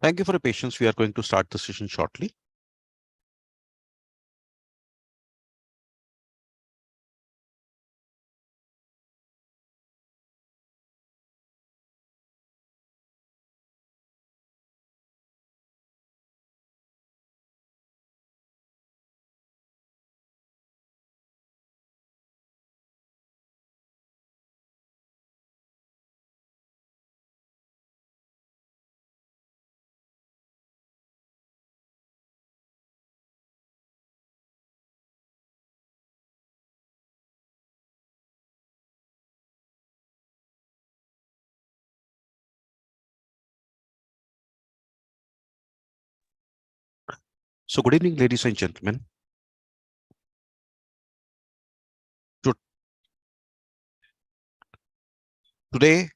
Thank you for your patience. We are going to start the session shortly. So good evening, ladies and gentlemen. To- Today,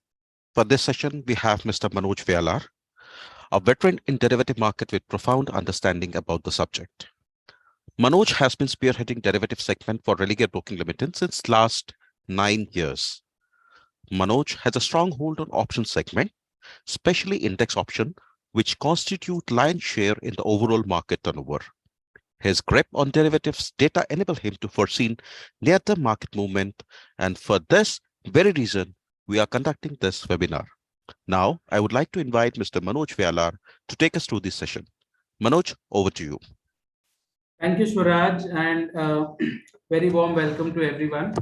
for this session, we have Mr. Manoj Vyalar, a veteran in derivative market with profound understanding about the subject. Manoj has been spearheading derivative segment for Religare Broking Limited since last 9 years. Manoj has a strong hold on option segment, especially index option, which constitute lion's share in the overall market turnover. His grip on derivatives data enable him to foresee near-term market movement, and for this very reason, we are conducting this webinar. Now, I would like to invite Mr. Manoj Vyalar to take us through this session. Manoj, over to you. Thank you, Swaraj, and very warm welcome to everyone.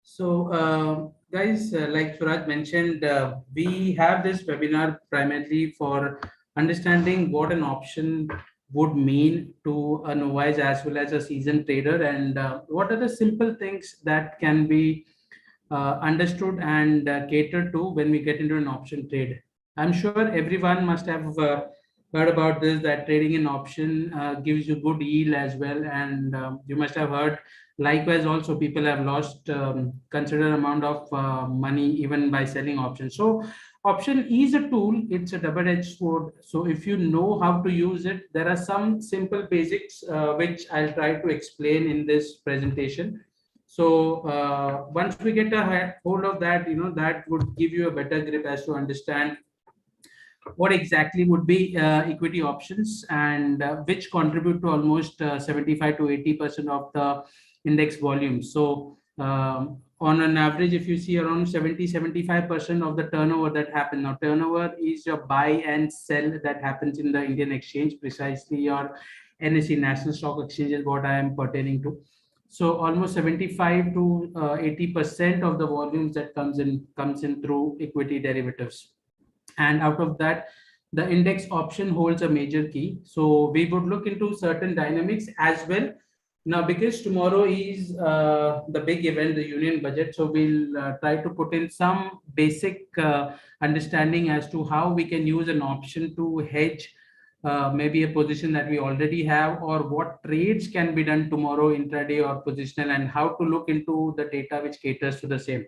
So, guys, like Swaraj mentioned, we have this webinar primarily for understanding what an option would mean to a novice as well as a seasoned trader, and what are the simple things that can be understood and catered to when we get into an option trade. I'm sure everyone must have heard about this, that trading in option gives you good yield as well, and you must have heard likewise also people have lost considerable amount of money even by selling options. So option is a tool, it's a double-edged sword. So if you know how to use it, there are some simple basics which I'll try to explain in this presentation. So once we get a hold of that, that would give you a better grip as to understand what exactly would be equity options, and which contribute to almost 75 to 80% of the index volume. So on an average, if you see around 70-75% of the turnover that happen now, turnover is your buy and sell that happens in the Indian exchange, precisely your NSE, National Stock Exchange, is what I am pertaining to. So almost 75 to 80% of the volumes that comes in through equity derivatives, and out of that the index option holds a major key. So we would look into certain dynamics as well now, because tomorrow is the big event, the union budget. So we'll try to put in some basic understanding as to how we can use an option to hedge maybe a position that we already have, or what trades can be done tomorrow intraday or positional, and how to look into the data which caters to the same.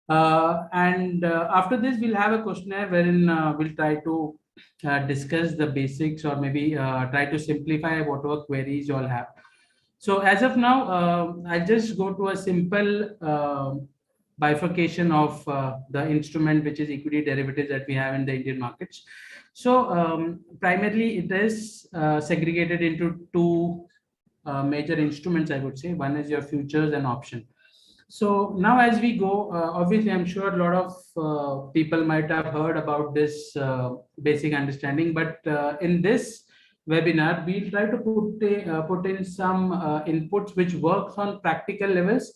And after this, we'll have a questionnaire wherein we'll try to discuss the basics, or maybe try to simplify whatever queries you all have. So as of now, I'll just go to a simple bifurcation of the instrument, which is equity derivatives that we have in the Indian markets. So primarily it is segregated into two major instruments, I would say. One is your futures and option. So now as we go, obviously, I'm sure a lot of people might have heard about this basic understanding, but in this webinar, we'll try to put in some inputs which works on practical levels,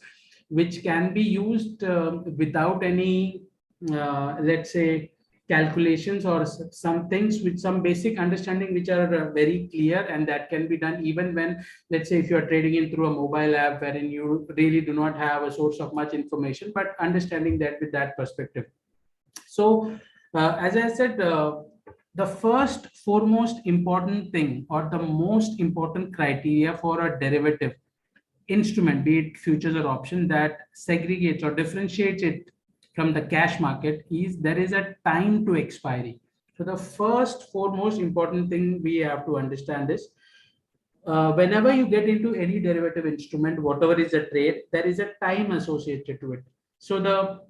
which can be used without any, let's say, calculations, or some things with some basic understanding which are very clear, and that can be done even when, let's say, if you are trading in through a mobile app wherein you really do not have a source of much information, but understanding that with that perspective. So as I said, the first foremost important thing, or the most important criteria for a derivative instrument, be it futures or option, that segregates or differentiates it from the cash market is there is a time to expiry. So the first foremost important thing we have to understand is whenever you get into any derivative instrument, whatever is a trade, there is a time associated to it. So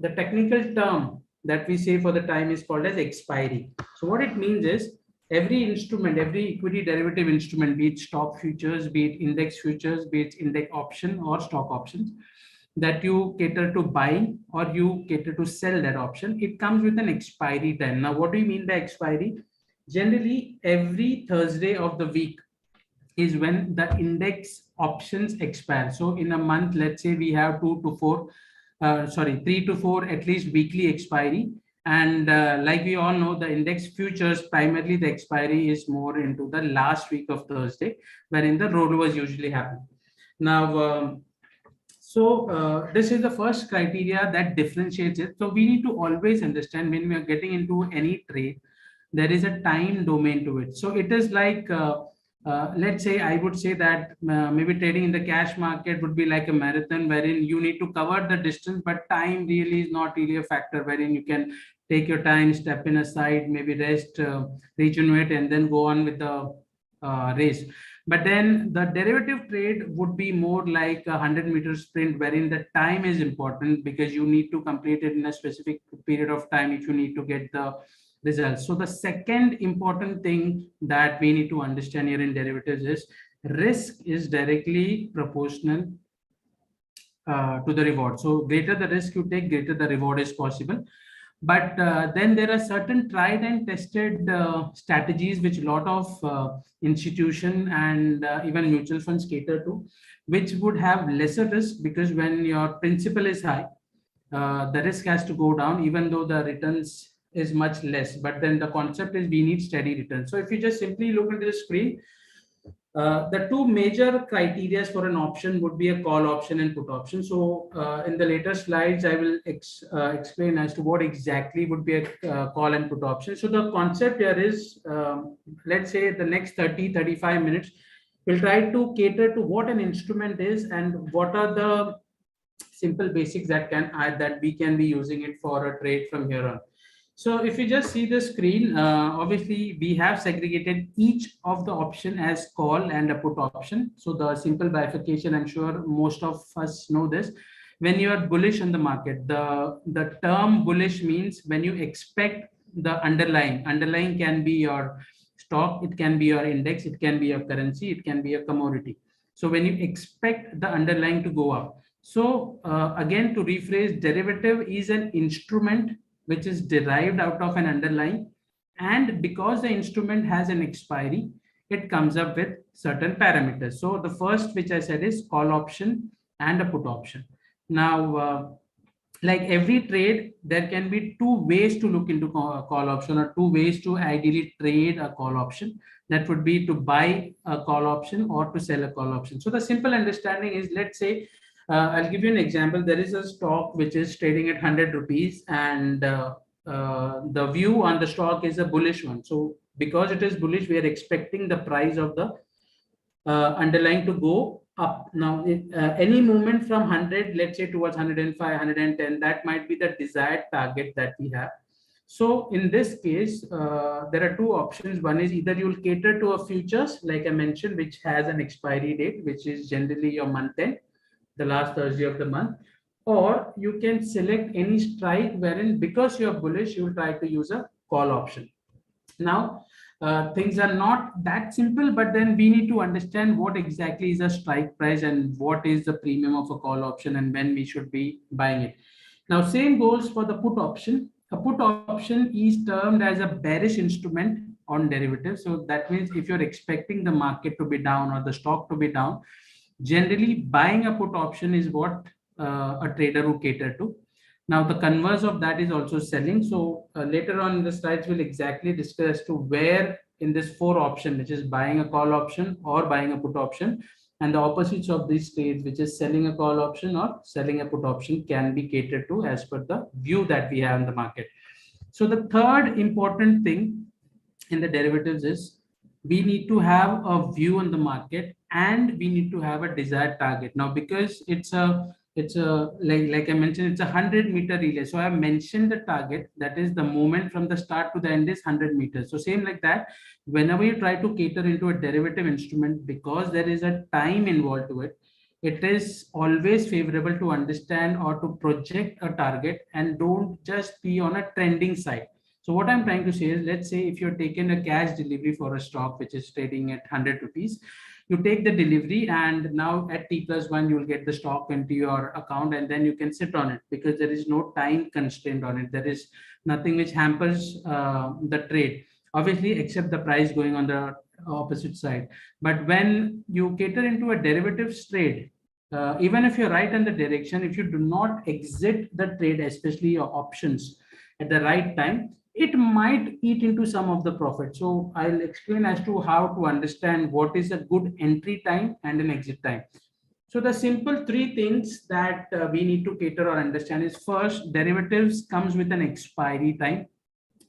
the technical term that we say for the time is called as expiry. So what it means is every instrument, every equity derivative instrument, be it stock futures, be it index futures, be it index option or stock options, that you cater to buy or you cater to sell that option, it comes with an expiry time. Now, what do you mean by expiry? Generally, every Thursday of the week is when the index options expire. So in a month, let's say we have 3 to 4 at least weekly expiry. And like we all know, the index futures, primarily the expiry is more into the last week of Thursday, wherein the rollovers usually happen. Now, this is the first criteria that differentiates it. So we need to always understand when we are getting into any trade, there is a time domain to it. So it is like, let's say, I would say that maybe trading in the cash market would be like a marathon wherein you need to cover the distance, but time really is not really a factor, wherein you can take your time, step in aside, maybe rest, regenerate, and then go on with the race. But then the derivative trade would be more like a 100-meter sprint, wherein the time is important because you need to complete it in a specific period of time if you need to get the results. So the second important thing that we need to understand here in derivatives is risk is directly proportional to the reward. So greater the risk you take, greater the reward is possible. But then there are certain tried and tested strategies which a lot of institution and even mutual funds cater to, which would have lesser risk, because when your principal is high, the risk has to go down, even though the returns is much less. But then the concept is we need steady returns. So if you just simply look into the screen, the two major criteria for an option would be a call option and put option. So in the later slides, I will explain as to what exactly would be a call and put option. So the concept here is, let's say the next 30-35 minutes, we'll try to cater to what an instrument is and what are the simple basics that we can be using it for a trade from here on. So if you just see the screen, obviously we have segregated each of the option as call and a put option. So the simple bifurcation, I'm sure most of us know this. When you are bullish on the market, the term bullish means when you expect the underlying can be your stock, it can be your index, it can be your currency, it can be a commodity. So when you expect the underlying to go up. So again, to rephrase, derivative is an instrument which is derived out of an underlying, and because the instrument has an expiry, it comes up with certain parameters. So the first, which I said, is call option and a put option. Now, like every trade, there can be two ways to look into call option, or two ways to ideally trade a call option. That would be to buy a call option or to sell a call option. So the simple understanding is, let's say, I'll give you an example. There is a stock which is trading at 100 rupees, and the view on the stock is a bullish one. So because it is bullish, we are expecting the price of the underlying to go up. Now, any movement from 100, let's say, towards 105, 110, that might be the desired target that we have. So in this case, there are two options. One is either you'll cater to a futures, like I mentioned, which has an expiry date, which is generally your month end, the last Thursday of the month, or you can select any strike wherein, because you're bullish, you will try to use a call option. Now, things are not that simple, but then we need to understand what exactly is a strike price and what is the premium of a call option and when we should be buying it. Now, same goes for the put option. A put option is termed as a bearish instrument on derivatives. So that means if you're expecting the market to be down or the stock to be down, generally buying a put option is what a trader will cater to. Now, the converse of that is also selling. So later on in the slides, we'll exactly discuss as to where in this 4 option, which is buying a call option or buying a put option, and the opposites of these trades, which is selling a call option or selling a put option, can be catered to as per the view that we have in the market. So the third important thing in the derivatives is we need to have a view on the market and we need to have a desired target. Now, because it's a like I mentioned, it's a 100-meter relay. So I have mentioned the target, that is the movement from the start to the end is 100 meters. So same like that, whenever you try to cater into a derivative instrument, because there is a time involved to it, it is always favorable to understand or to project a target and don't just be on a trending side. So what I'm trying to say is, let's say if you're taking a cash delivery for a stock which is trading at 100 rupees, you take the delivery and now at T+1 you'll get the stock into your account and then you can sit on it because there is no time constraint on it. There is nothing which hampers the trade, obviously, except the price going on the opposite side. But when you cater into a derivatives trade, even if you're right in the direction, if you do not exit the trade, especially your options, at the right time, it might eat into some of the profit. So I'll explain as to how to understand what is a good entry time and an exit time. So the simple three things that we need to cater or understand is, first, derivatives comes with an expiry time.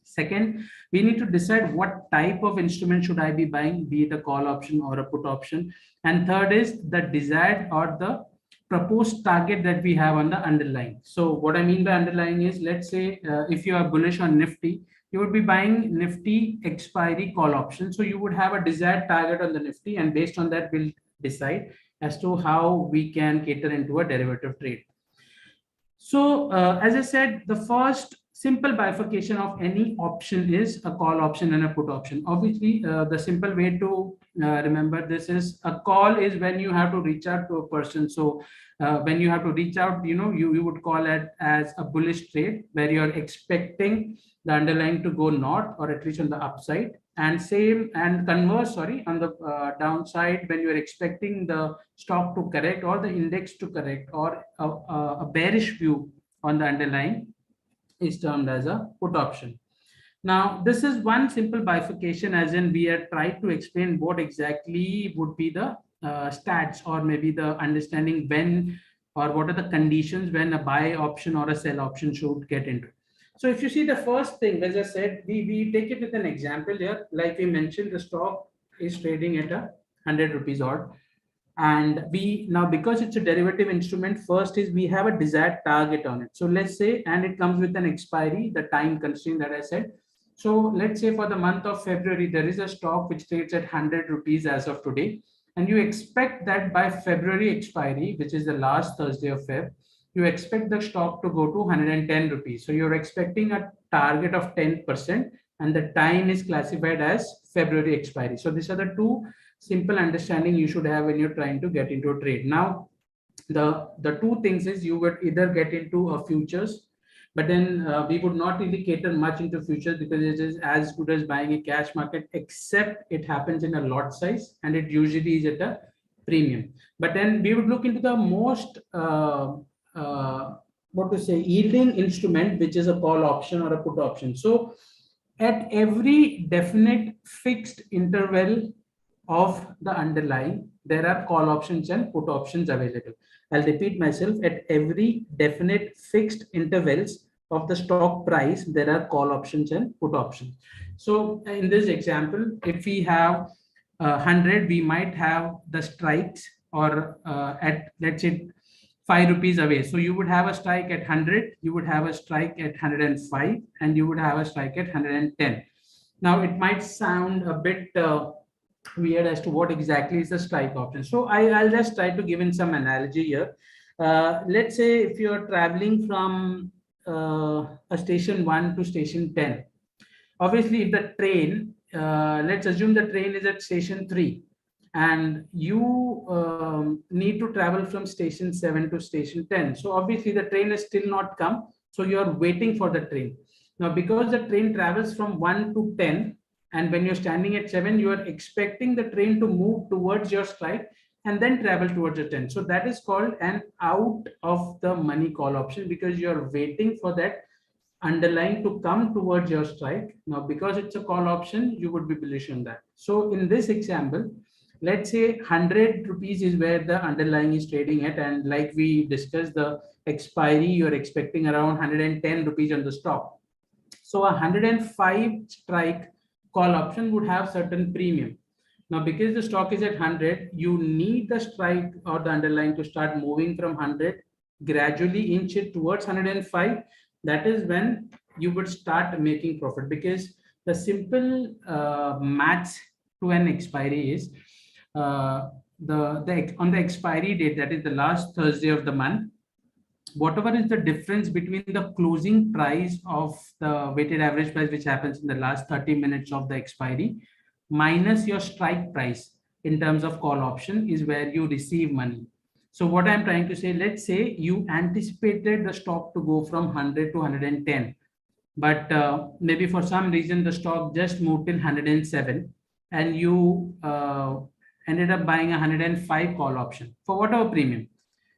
Second, we need to decide what type of instrument should I be buying, be it a call option or a put option. And third is the desired or the proposed target that we have on the underlying. So what I mean by underlying is, let's say if you are bullish on Nifty, you would be buying Nifty expiry call option. So you would have a desired target on the Nifty, and based on that, we'll decide as to how we can cater into a derivative trade. So as I said, the first simple bifurcation of any option is a call option and a put option. Obviously, the simple way to remember this is, a call is when you have to reach out to a person. So when you have to reach out, you would call it as a bullish trade where you're expecting the underlying to go north or at least on the upside. And same and converse, sorry, on the downside, when you're expecting the stock to correct or the index to correct, or a bearish view on the underlying, is termed as a put option. Now, this is one simple bifurcation, as in we are trying to explain what exactly would be the stats, or maybe the understanding when, or what are the conditions when a buy option or a sell option should get into. So if you see the first thing, as I said, we take it with an example here. Like we mentioned, the stock is trading at 100 rupees odd. And we now, because it's a derivative instrument, first is we have a desired target on it. So let's say, and it comes with an expiry, the time constraint that I said. So let's say for the month of February, there is a stock which trades at 100 rupees as of today. And you expect that by February expiry, which is the last Thursday of Feb, you expect the stock to go to 110 rupees. So you're expecting a target of 10%, and the time is classified as February expiry. So these are the two simple understanding you should have when you're trying to get into a trade. Now, the two things is, you would either get into a futures, but then we would not really cater much into futures because it is as good as buying a cash market, except it happens in a lot size and it usually is at a premium. But then we would look into the most yielding instrument, which is a call option or a put option. So at every definite fixed interval of the underlying, there are call options and put options available. I'll repeat myself: at every definite fixed intervals of the stock price, there are call options and put options. So in this example, if we have 100, we might have the strikes, or at, let's say, 5 rupees away. So you would have a strike at 100, you would have a strike at 105, and you would have a strike at 110. Now, it might sound a bit weird as to what exactly is the strike option. So I'll just try to give in some analogy here. Let's say if you're traveling from a station 1 to station 10. Obviously, if the train, let's assume the train is at station 3, and you need to travel from station 7 to station 10. So obviously the train has still not come. So you're waiting for the train. Now, because the train travels from 1 to 10, and when you're standing at 7, you are expecting the train to move towards your strike and then travel towards the 10. So that is called an out of the money call option, because you're waiting for that underlying to come towards your strike. Now, because it's a call option, you would be bullish on that. So in this example, let's say 100 rupees is where the underlying is trading at, and like we discussed, the expiry, you're expecting around 110 rupees on the stock. So a 105 strike call option would have certain premium. Now, because the stock is at 100, you need the strike or the underlying to start moving from 100, gradually inch it towards 105. That is when you would start making profit, because the simple maths to an expiry is, on the expiry date, that is the last Thursday of the month, whatever is the difference between the closing price of the weighted average price, which happens in the last 30 minutes of the expiry, minus your strike price in terms of call option, is where you receive money. So what I'm trying to say, let's say you anticipated the stock to go from 100 to 110, but maybe for some reason the stock just moved till 107, and you ended up buying a 105 call option for whatever premium.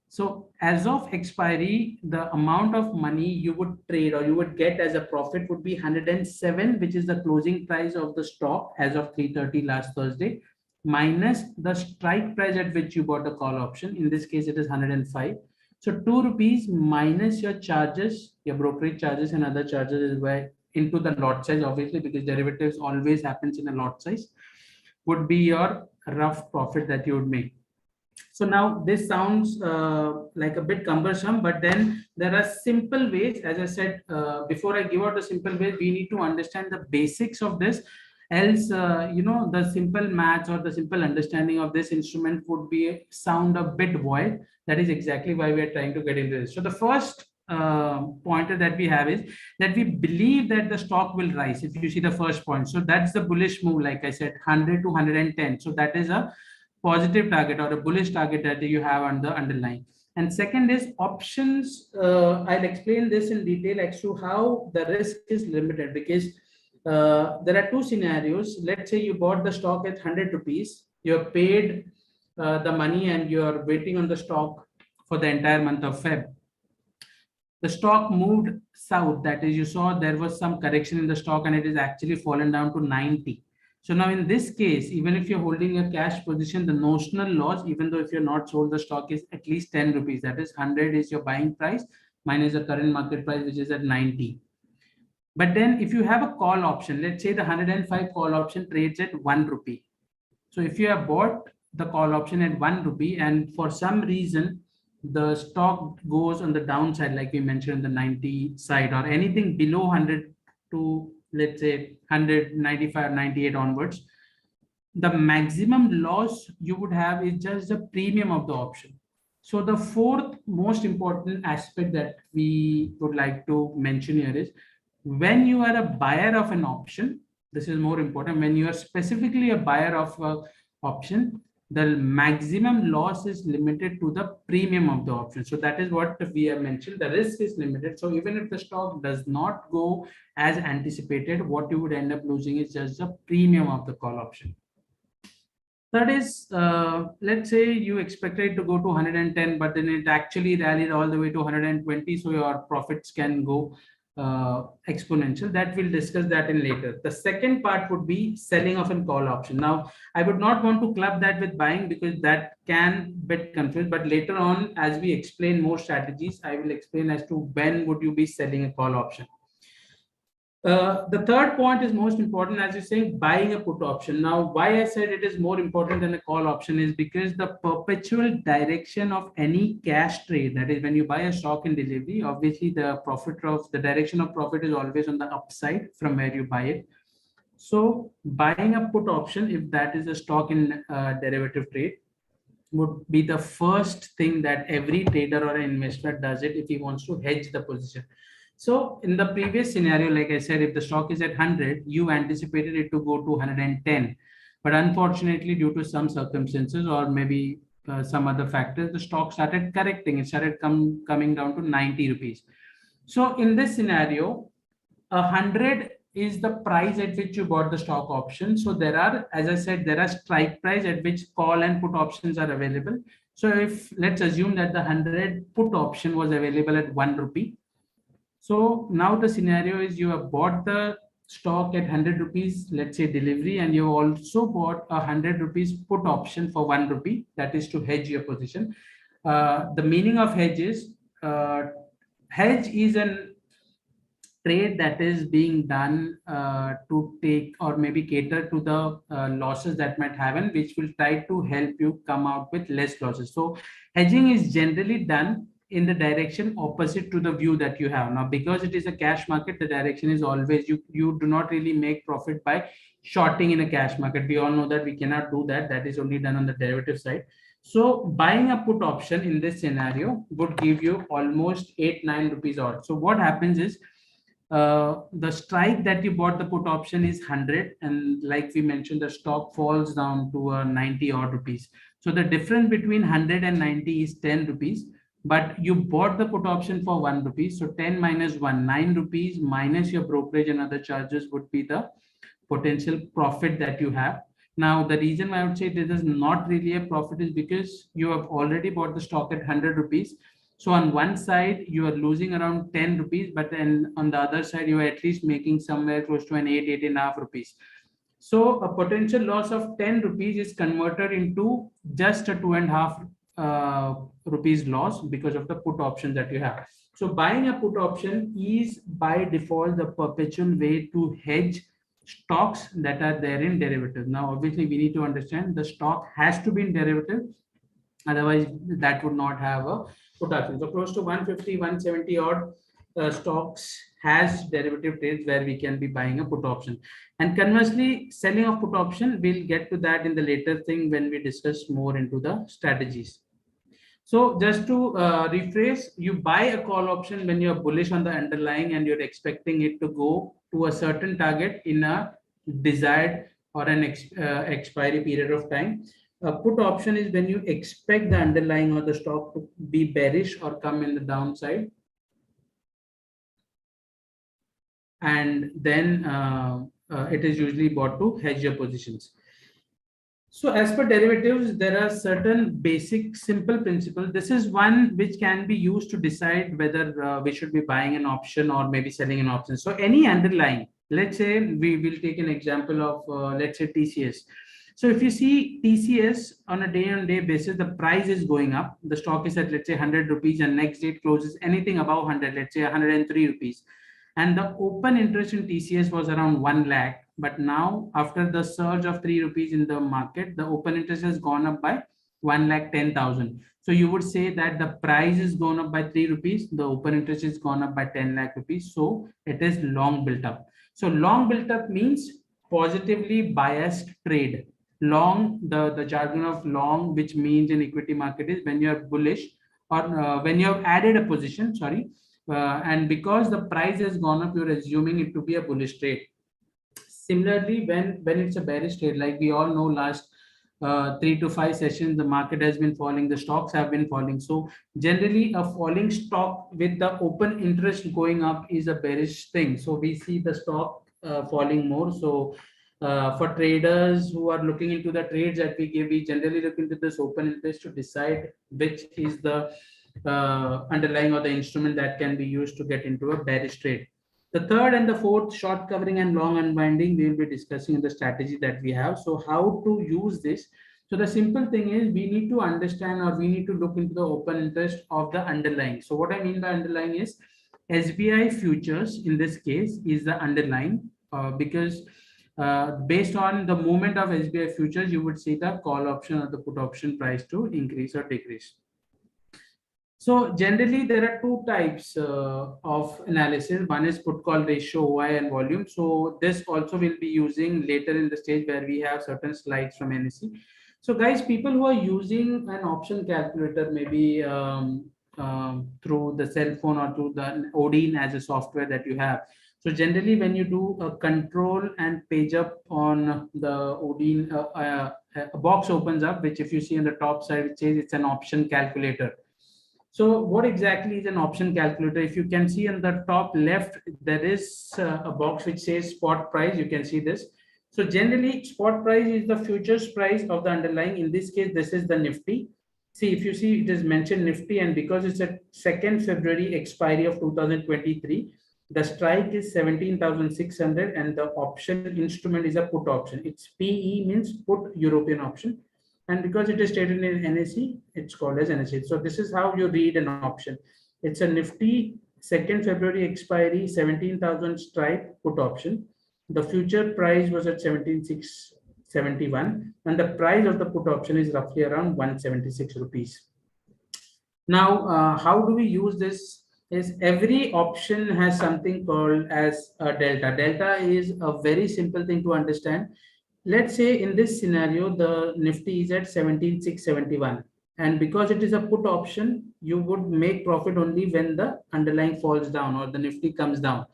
So as of expiry, the amount of money you would trade or you would get as a profit would be 107, which is the closing price of the stock as of 3:30 last Thursday, minus the strike price at which you bought a call option. In this case, it is 105. So 2 rupees minus your charges, your brokerage charges and other charges is where into the lot size, obviously, because derivatives always happens in a lot size, would be your rough profit that you would make. So now this sounds like a bit cumbersome, but then there are simple ways. As I said, before I give out the simple ways, we need to understand the basics of this. Else, the simple maths or the simple understanding of this instrument would be sound a bit void. That is exactly why we are trying to get into this. So the first pointer that we have is that we believe that the stock will rise. If you see the first point, so that's the bullish move, like I said, 100 to 110. So that is a positive target or a bullish target that you have on the underlying. And second is options. I'll explain this in detail as to how the risk is limited, because there are two scenarios. Let's say you bought the stock at 100 rupees, you have paid the money and you are waiting on the stock for the entire month of Feb. The stock moved south, that is, you saw there was some correction in the stock and it is actually fallen down to 90. So now in this case, even if you're holding a cash position, the notional loss, even though if you're not sold the stock, is at least 10 rupees. That is 100 is your buying price minus the current market price, which is at 90. But then if you have a call option, let's say the 105 call option trades at 1 rupee. So if you have bought the call option at 1 rupee and for some reason the stock goes on the downside, like we mentioned, the 90 side or anything below 100 to, let's say, 195, 98 onwards, the maximum loss you would have is just the premium of the option. So the fourth most important aspect that we would like to mention here is, when you are a buyer of an option, this is more important, when you are specifically a buyer of an option, the maximum loss is limited to the premium of the option. So that is what we have mentioned. The risk is limited. So even if the stock does not go as anticipated, what you would end up losing is just the premium of the call option. Third is, let's say you expected to go to 110, but then it actually rallied all the way to 120. So your profits can go exponential. That we'll discuss that in later. The second part would be selling of a call option. Now, I would not want to club that with buying because that can bit confused, but later on, as we explain more strategies, I will explain as to when would you be selling a call option. The third point is most important, as you're saying, buying a put option. Now, why I said it is more important than a call option is because the perpetual direction of any cash trade, that is when you buy a stock in delivery, obviously the direction of profit is always on the upside from where you buy it. So buying a put option, if that is a stock in derivative trade, would be the first thing that every trader or an investor does it if he wants to hedge the position. So in the previous scenario, like I said, if the stock is at 100, you anticipated it to go to 110. But unfortunately, due to some circumstances or maybe some other factors, the stock started correcting. It started coming down to 90 rupees. So in this scenario, 100 is the price at which you bought the stock option. So there are, as I said, there are strike price at which call and put options are available. So if let's assume that the 100 put option was available at 1 rupee. So now the scenario is you have bought the stock at 100 rupees, let's say delivery, and you also bought a 100 rupees put option for 1 rupee. That is to hedge your position. The meaning of hedge is hedge is an trade that is being done to take or maybe cater to the losses that might happen, which will try to help you come out with less losses. So hedging is generally done in the direction opposite to the view that you have. Now, because it is a cash market, the direction is always, you do not really make profit by shorting in a cash market. We all know that we cannot do that. That is only done on the derivative side. So buying a put option in this scenario would give you almost 8-9 rupees odd. So what happens is, the strike that you bought the put option is 100, and like we mentioned, the stock falls down to 90 odd rupees. So the difference between 100 and 90 is 10 rupees, but you bought the put option for 1 rupee. So 10 minus 1, 9 rupees minus your brokerage and other charges would be the potential profit that you have. Now, the reason why I would say this is not really a profit is because you have already bought the stock at 100 rupees. So on one side, you are losing around 10 rupees, but then on the other side, you are at least making somewhere close to an 8.5 rupees. So a potential loss of 10 rupees is converted into just a 2.5 rupees loss because of the put option that you have. So buying a put option is by default the perpetual way to hedge stocks that are there in derivative. Now, obviously, we need to understand the stock has to be in derivative. Otherwise, that would not have a put option. So close to 150, 170 odd stocks has derivative trades where we can be buying a put option. And conversely, selling of put option, we'll get to that in the later thing when we discuss more into the strategies. So just to rephrase, you buy a call option when you're bullish on the underlying and you're expecting it to go to a certain target in a desired or an expiry period of time. A put option is when you expect the underlying or the stock to be bearish or come in the downside. And then it is usually bought to hedge your positions. So as per derivatives, there are certain basic simple principles. This is one which can be used to decide whether we should be buying an option or maybe selling an option. So any underlying, let's say we will take an example of, let's say TCS. So if you see TCS on a day-on-day basis, the price is going up. The stock is at, let's say, 100 rupees and next day it closes anything above 100, let's say 103 rupees. And the open interest in TCS was around 1 lakh. But now, after the surge of 3 rupees in the market, the open interest has gone up by 1,10,000. So you would say that the price is gone up by 3 rupees, the open interest is gone up by 10 lakh rupees. So it is long built up. So long built up means positively biased trade. Long, the jargon of long, which means in equity market, is when you are bullish or when you have added a position, sorry, and because the price has gone up, you're assuming it to be a bullish trade. Similarly, when it's a bearish trade, like we all know, last 3 to 5 sessions, the market has been falling, the stocks have been falling. So generally, a falling stock with the open interest going up is a bearish thing. So we see the stock falling more. So for traders who are looking into the trades that we give, we generally look into this open interest to decide which is the underlying or the instrument that can be used to get into a bearish trade. The third and the fourth, short covering and long unwinding, we will be discussing in the strategy that we have. So how to use this? So the simple thing is we need to understand or we need to look into the open interest of the underlying. So what I mean by underlying is SBI futures in this case is the underlying because based on the movement of SBI futures, you would see the call option or the put option price to increase or decrease. So generally, there are two types of analysis. One is put call ratio, OI, and volume. So this also will be using later in the stage where we have certain slides from NSE. So guys, people who are using an option calculator, maybe through the cell phone or through the Odin as a software that you have. So generally, when you do a control and page up on the Odin, a box opens up, which if you see on the top side, it says it's an option calculator. So what exactly is an option calculator? If you can see on the top left, there is a box which says spot price. You can see this. So generally, spot price is the futures price of the underlying. In this case, this is the Nifty. See, if you see, it is mentioned Nifty, and because it's a 2nd February expiry of 2023, the strike is 17,600 and the option instrument is a put option. It's PE, means put European option. And because it is stated in NSE, it's called as NSE. So this is how you read an option. It's a Nifty 2nd February expiry, 17,000 strike put option. The future price was at 17,671 and the price of the put option is roughly around 176 rupees. Now, how do we use this? Is every option has something called as a delta. Delta is a very simple thing to understand. Let's say in this scenario, the Nifty is at 17,671. And because it is a put option, you would make profit only when the underlying falls down or the Nifty comes down.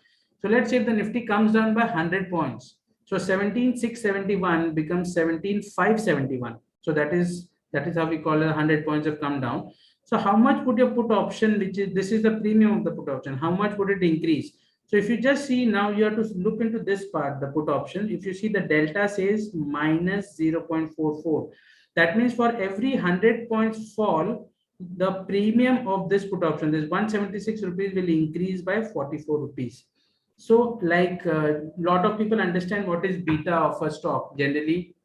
So let's say if the Nifty comes down by 100 points. So 17,671 becomes 17,571. So that is how we call it 100 points have come down. So how much would your put option, which is this is the premium of the put option, how much would it increase? So if you just see now, you have to look into this part, the put option. If you see the delta says minus 0.44, that means for every 100 points fall, the premium of this put option, this 176 rupees, will increase by 44 rupees. So like a lot of people understand what is beta of a stock. Generally,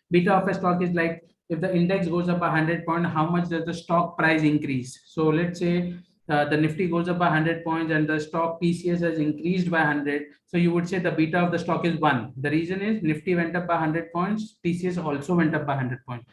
beta of a stock is like if the index goes up 100 point, how much does the stock price increase? So let's say the Nifty goes up by 100 points and the stock TCS has increased by 100. So you would say the beta of the stock is 1. The reason is Nifty went up by 100 points, TCS also went up by 100 points.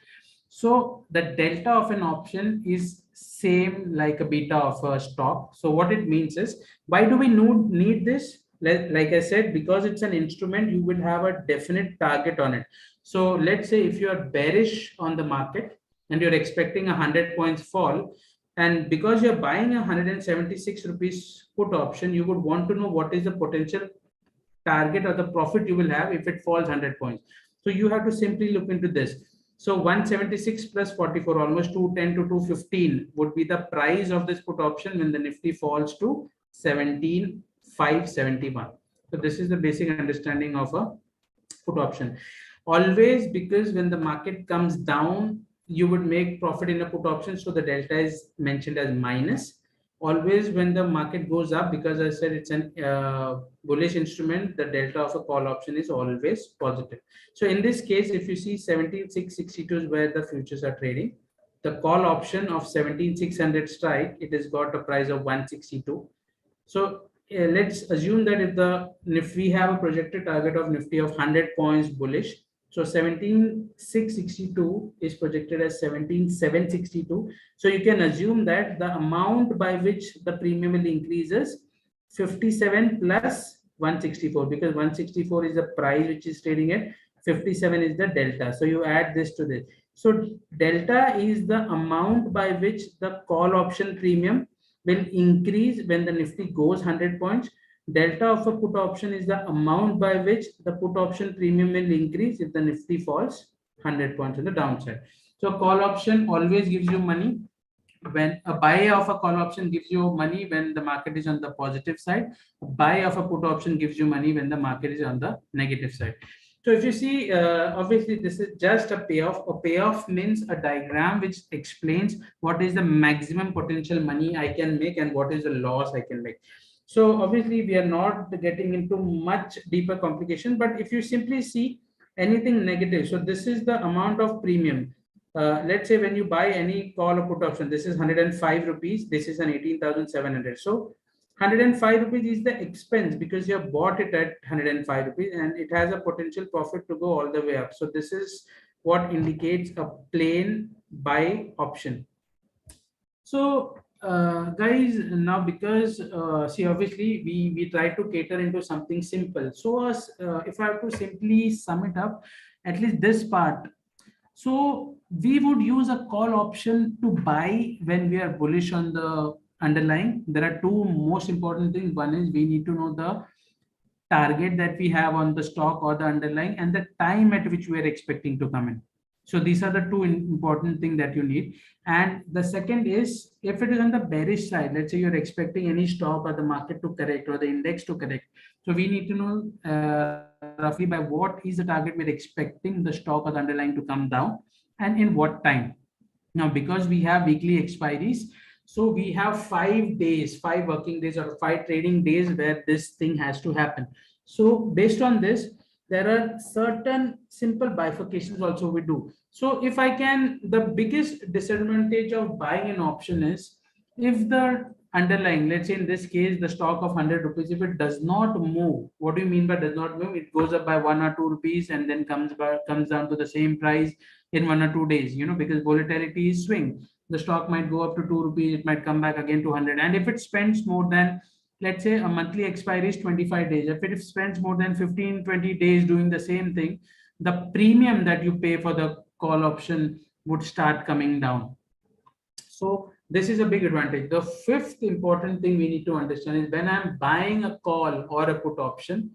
So the delta of an option is same like a beta of a stock. So what it means is, why do we need this? Like I said, because it's an instrument, you will have a definite target on it. So let's say if you are bearish on the market and you're expecting 100 points fall, and because you're buying a 176 rupees put option, you would want to know what is the potential target or the profit you will have if it falls 100 points. So you have to simply look into this. So 176 plus 44, almost 210 to 215 would be the price of this put option when the Nifty falls to 17,571. So this is the basic understanding of a put option. Always, because when the market comes down, you would make profit in a put option. So the delta is mentioned as minus. Always when the market goes up, because I said it's an bullish instrument, the delta of a call option is always positive. So in this case, if you see 17,662 is where the futures are trading. The call option of 17,600 strike, it has got a price of 162. So let's assume that if we have a projected target of Nifty of 100 points bullish, so 17,662 is projected as 17,762. So you can assume that the amount by which the premium will increase is 57 plus 164, because 164 is the price which is trading at, 57 is the delta. So you add this to this. So delta is the amount by which the call option premium will increase when the Nifty goes 100 points. Delta of a put option is the amount by which the put option premium will increase if the Nifty falls 100 points on the downside. So call option always gives you money. When a buy of a call option gives you money when the market is on the positive side, a buy of a put option gives you money when the market is on the negative side. So if you see, obviously this is just a payoff. A payoff means a diagram which explains what is the maximum potential money I can make and what is the loss I can make. So obviously we are not getting into much deeper complication, but if you simply see anything negative, so this is the amount of premium. Let's say when you buy any call or put option, this is 105 rupees, this is an 18,700. So 105 rupees is the expense because you have bought it at 105 rupees and it has a potential profit to go all the way up. So this is what indicates a plain buy option. So guys, now because see, obviously we try to cater into something simple. So if I have to simply sum it up, at least this part, so we would use a call option to buy when we are bullish on the underlying. There are two most important things. One is we need to know the target that we have on the stock or the underlying and the time at which we are expecting to come in. So these are the two important things that you need. And the second is, if it is on the bearish side, let's say you're expecting any stock or the market to correct or the index to correct. So we need to know roughly by what is the target we're expecting the stock or the underlying to come down and in what time. Now, because we have weekly expiries, so we have 5 days, 5 working days or 5 trading days where this thing has to happen. So based on this, there are certain simple bifurcations also we do. So if I can, the biggest disadvantage of buying an option is if the underlying, let's say in this case, the stock of 100 rupees, if it does not move, what do you mean by does not move? It goes up by 1 or 2 rupees and then comes down to the same price in 1 or 2 days, because volatility is swing. The stock might go up to 2 rupees, it might come back again to 100. And if it spends more than, let's say a monthly expiry is 25 days, if it spends more than 15-20 days doing the same thing, the premium that you pay for the call option would start coming down. So this is a big advantage. The fifth important thing we need to understand is when I'm buying a call or a put option,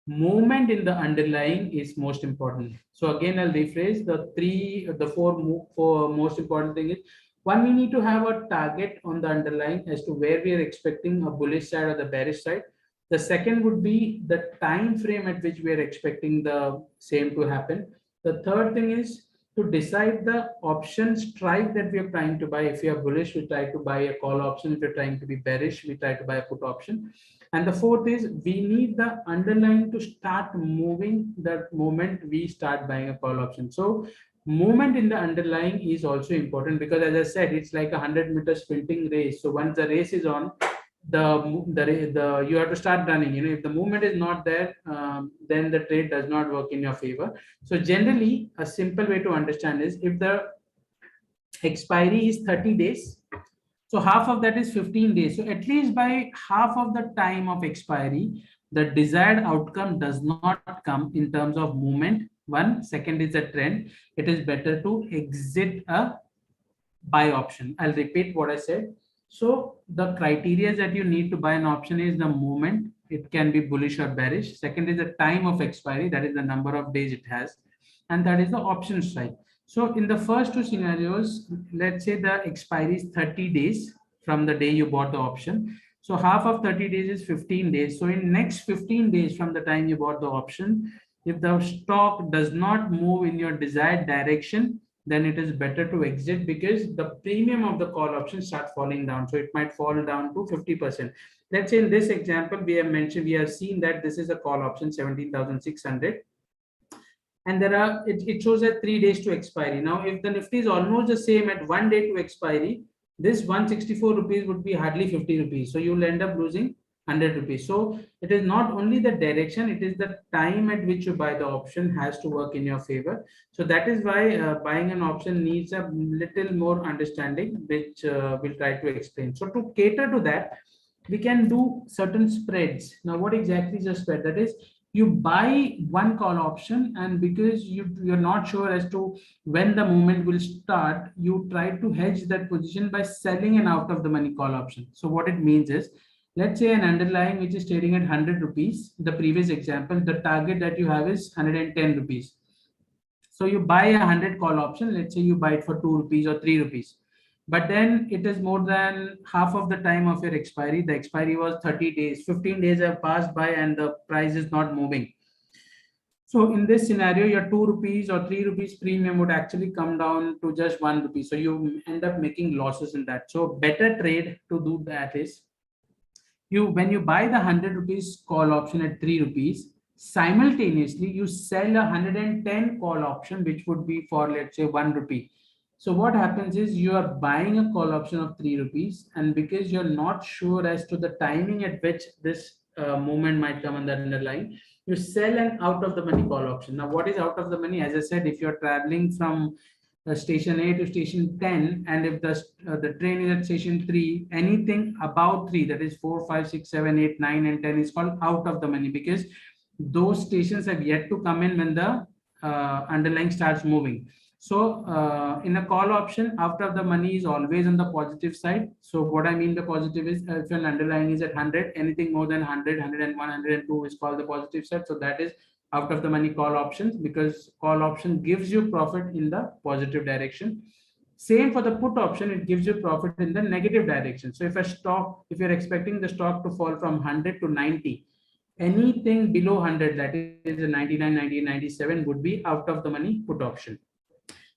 movement in the underlying is most important. So again, I'll rephrase the four most important thing is, one, we need to have a target on the underlying as to where we are expecting a bullish side or the bearish side. The second would be the time frame at which we are expecting the same to happen. The third thing is to decide the option strike that we are trying to buy. If we are bullish, we try to buy a call option. If we're trying to be bearish, we try to buy a put option. And the fourth is we need the underlying to start moving the moment we start buying a call option. So movement in the underlying is also important, because as I said, it's like a 100-meter sprinting race. So once the race is on, the you have to start running. If the movement is not there, then the trade does not work in your favor. So generally, a simple way to understand is, if the expiry is 30 days, so half of that is 15 days. So at least by half of the time of expiry, the desired outcome does not come in terms of movement. One, second is a trend. It is better to exit a buy option. I'll repeat what I said. So the criteria that you need to buy an option is the movement. It can be bullish or bearish. Second is the time of expiry, that is the number of days it has. And that is the option strike. So in the first two scenarios, let's say the expiry is 30 days from the day you bought the option. So half of 30 days is 15 days. So in next 15 days from the time you bought the option, if the stock does not move in your desired direction, then it is better to exit, because the premium of the call option start falling down. So it might fall down to 50%. Let's say in this example, we have seen that this is a call option 17,600. And it shows at 3 days to expiry. Now, if the Nifty is almost the same at 1 day to expiry, this 164 rupees would be hardly 50 rupees. So you will end up losing 100 rupees. So it is not only the direction, it is the time at which you buy the option has to work in your favor. So that is why buying an option needs a little more understanding, which we'll try to explain. So to cater to that, we can do certain spreads. Now, what exactly is a spread? That is, you buy one call option, and because you're not sure as to when the movement will start, you try to hedge that position by selling an out of the money call option. So what it means is, let's say an underlying which is trading at 100 rupees, the previous example, the target that you have is 110 rupees. So you buy a 100 call option, let's say you buy it for 2 rupees or 3 rupees. But then it is more than half of the time of your expiry. The expiry was 30 days, 15 days have passed by and the price is not moving. So in this scenario, your 2 rupees or 3 rupees premium would actually come down to just 1 rupee. So you end up making losses in that. So better trade to do that is, when you buy the 100 rupees call option at 3 rupees, simultaneously you sell a 110 call option, which would be for, let's say, 1 rupee. So what happens is, you are buying a call option of 3 rupees, and because you're not sure as to the timing at which this movement might come on the underlying, you sell an out of the money call option. Now, what is out of the money? As I said, if you're traveling from station A to station 10, and if the train is at station 3, anything above 3, that is 4, 5, 6, 7, 8, 9, and 10, is called out of the money, because those stations have yet to come in when the underlying starts moving. So in a call option, out of the money is always on the positive side. So what I mean the positive is, if an underlying is at 100, anything more than 100, 101, 102 is called the positive side. So that is out of the money call options, because call option gives you profit in the positive direction. Same for the put option, it gives you profit in the negative direction. So if you're expecting the stock to fall from 100 to 90, anything below 100, that is a 99, 98, 97, would be out of the money put option.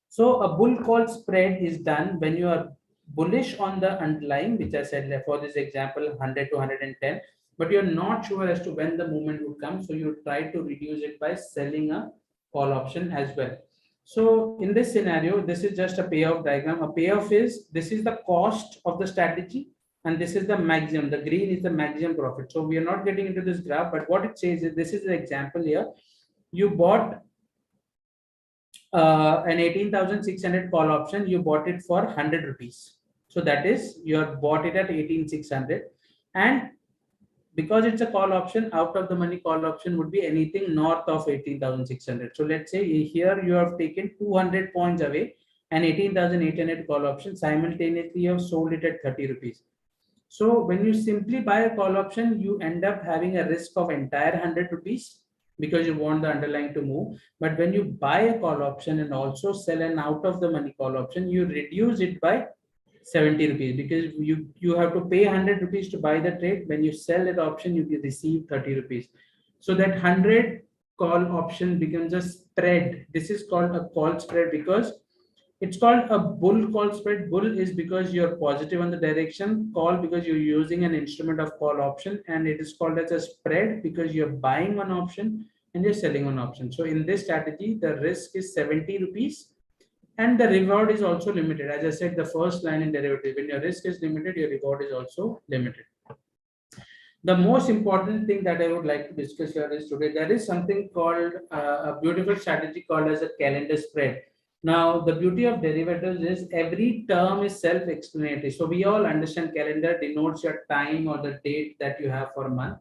So a bull call spread is done when you are bullish on the underlying, which I said for this example, 100 to 110, but you're not sure as to when the movement would come. So you try to reduce it by selling a call option as well. So in this scenario, this is just a payoff diagram. A payoff is, this is the cost of the strategy, and this is the maximum. The green is the maximum profit. So we are not getting into this graph, but what it says is, this is the example here. You bought an 18,600 call option, you bought it for 100 rupees. So that is, you have bought it at 18,600. And because it's a call option, out of the money call option would be anything north of 18,600. So let's say here you have taken 200 points away and 18,800 call option, simultaneously you have sold it at 30 rupees. So when you simply buy a call option, you end up having a risk of entire 100 rupees because you want the underlying to move. But when you buy a call option and also sell an out of the money call option, you reduce it by 70 rupees because you have to pay 100 rupees to buy the trade. When you sell that option, you receive 30 rupees. So that 100 call option becomes a spread. This is called a call spread because it's called a bull call spread. Bull is because you're positive on the direction, call because you're using an instrument of call option, and it is called as a spread because you're buying one option and you're selling one option. So in this strategy, the risk is 70 rupees and the reward is also limited. As I said, the first line in derivative, when your risk is limited, your reward is also limited. The most important thing that I would like to discuss here is today, there is something called a beautiful strategy called as a calendar spread. Now, the beauty of derivatives is every term is self-explanatory. So we all understand calendar denotes your time or the date that you have for a month.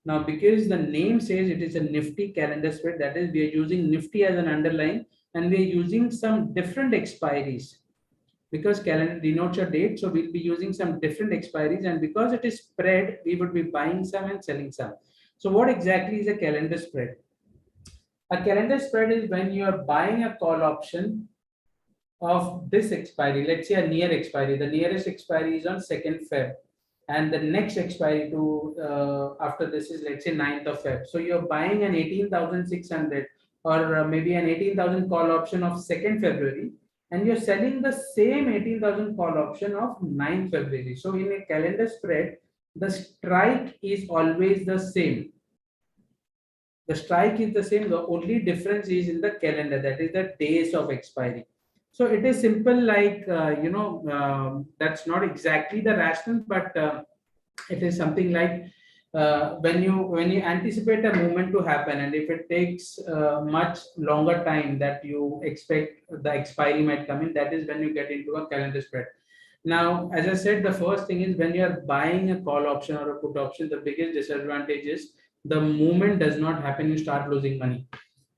Now, because the name says it is a Nifty calendar spread, that is, we are using Nifty as an underline and we are using some different expiries because calendar denotes your date. So we'll be using some different expiries, and because it is spread, we would be buying some and selling some. So what exactly is a calendar spread? A calendar spread is when you are buying a call option of this expiry, let's say a near expiry. The nearest expiry is on 2nd Feb. And the next expiry to after this is, let's say, 9th of Feb. So you're buying an 18,600 or maybe an 18,000 call option of 2nd February, and you're selling the same 18,000 call option of 9th February. So in a calendar spread, the strike is always the same. The strike is the same. The only difference is in the calendar, that is the days of expiry. So it is simple, like that's not exactly the rationale, but it is something like when you anticipate a movement to happen, and if it takes much longer time that you expect the expiry might come in, that is when you get into a calendar spread. Now, as I said, the first thing is when you are buying a call option or a put option, the biggest disadvantage is the movement does not happen, you start losing money.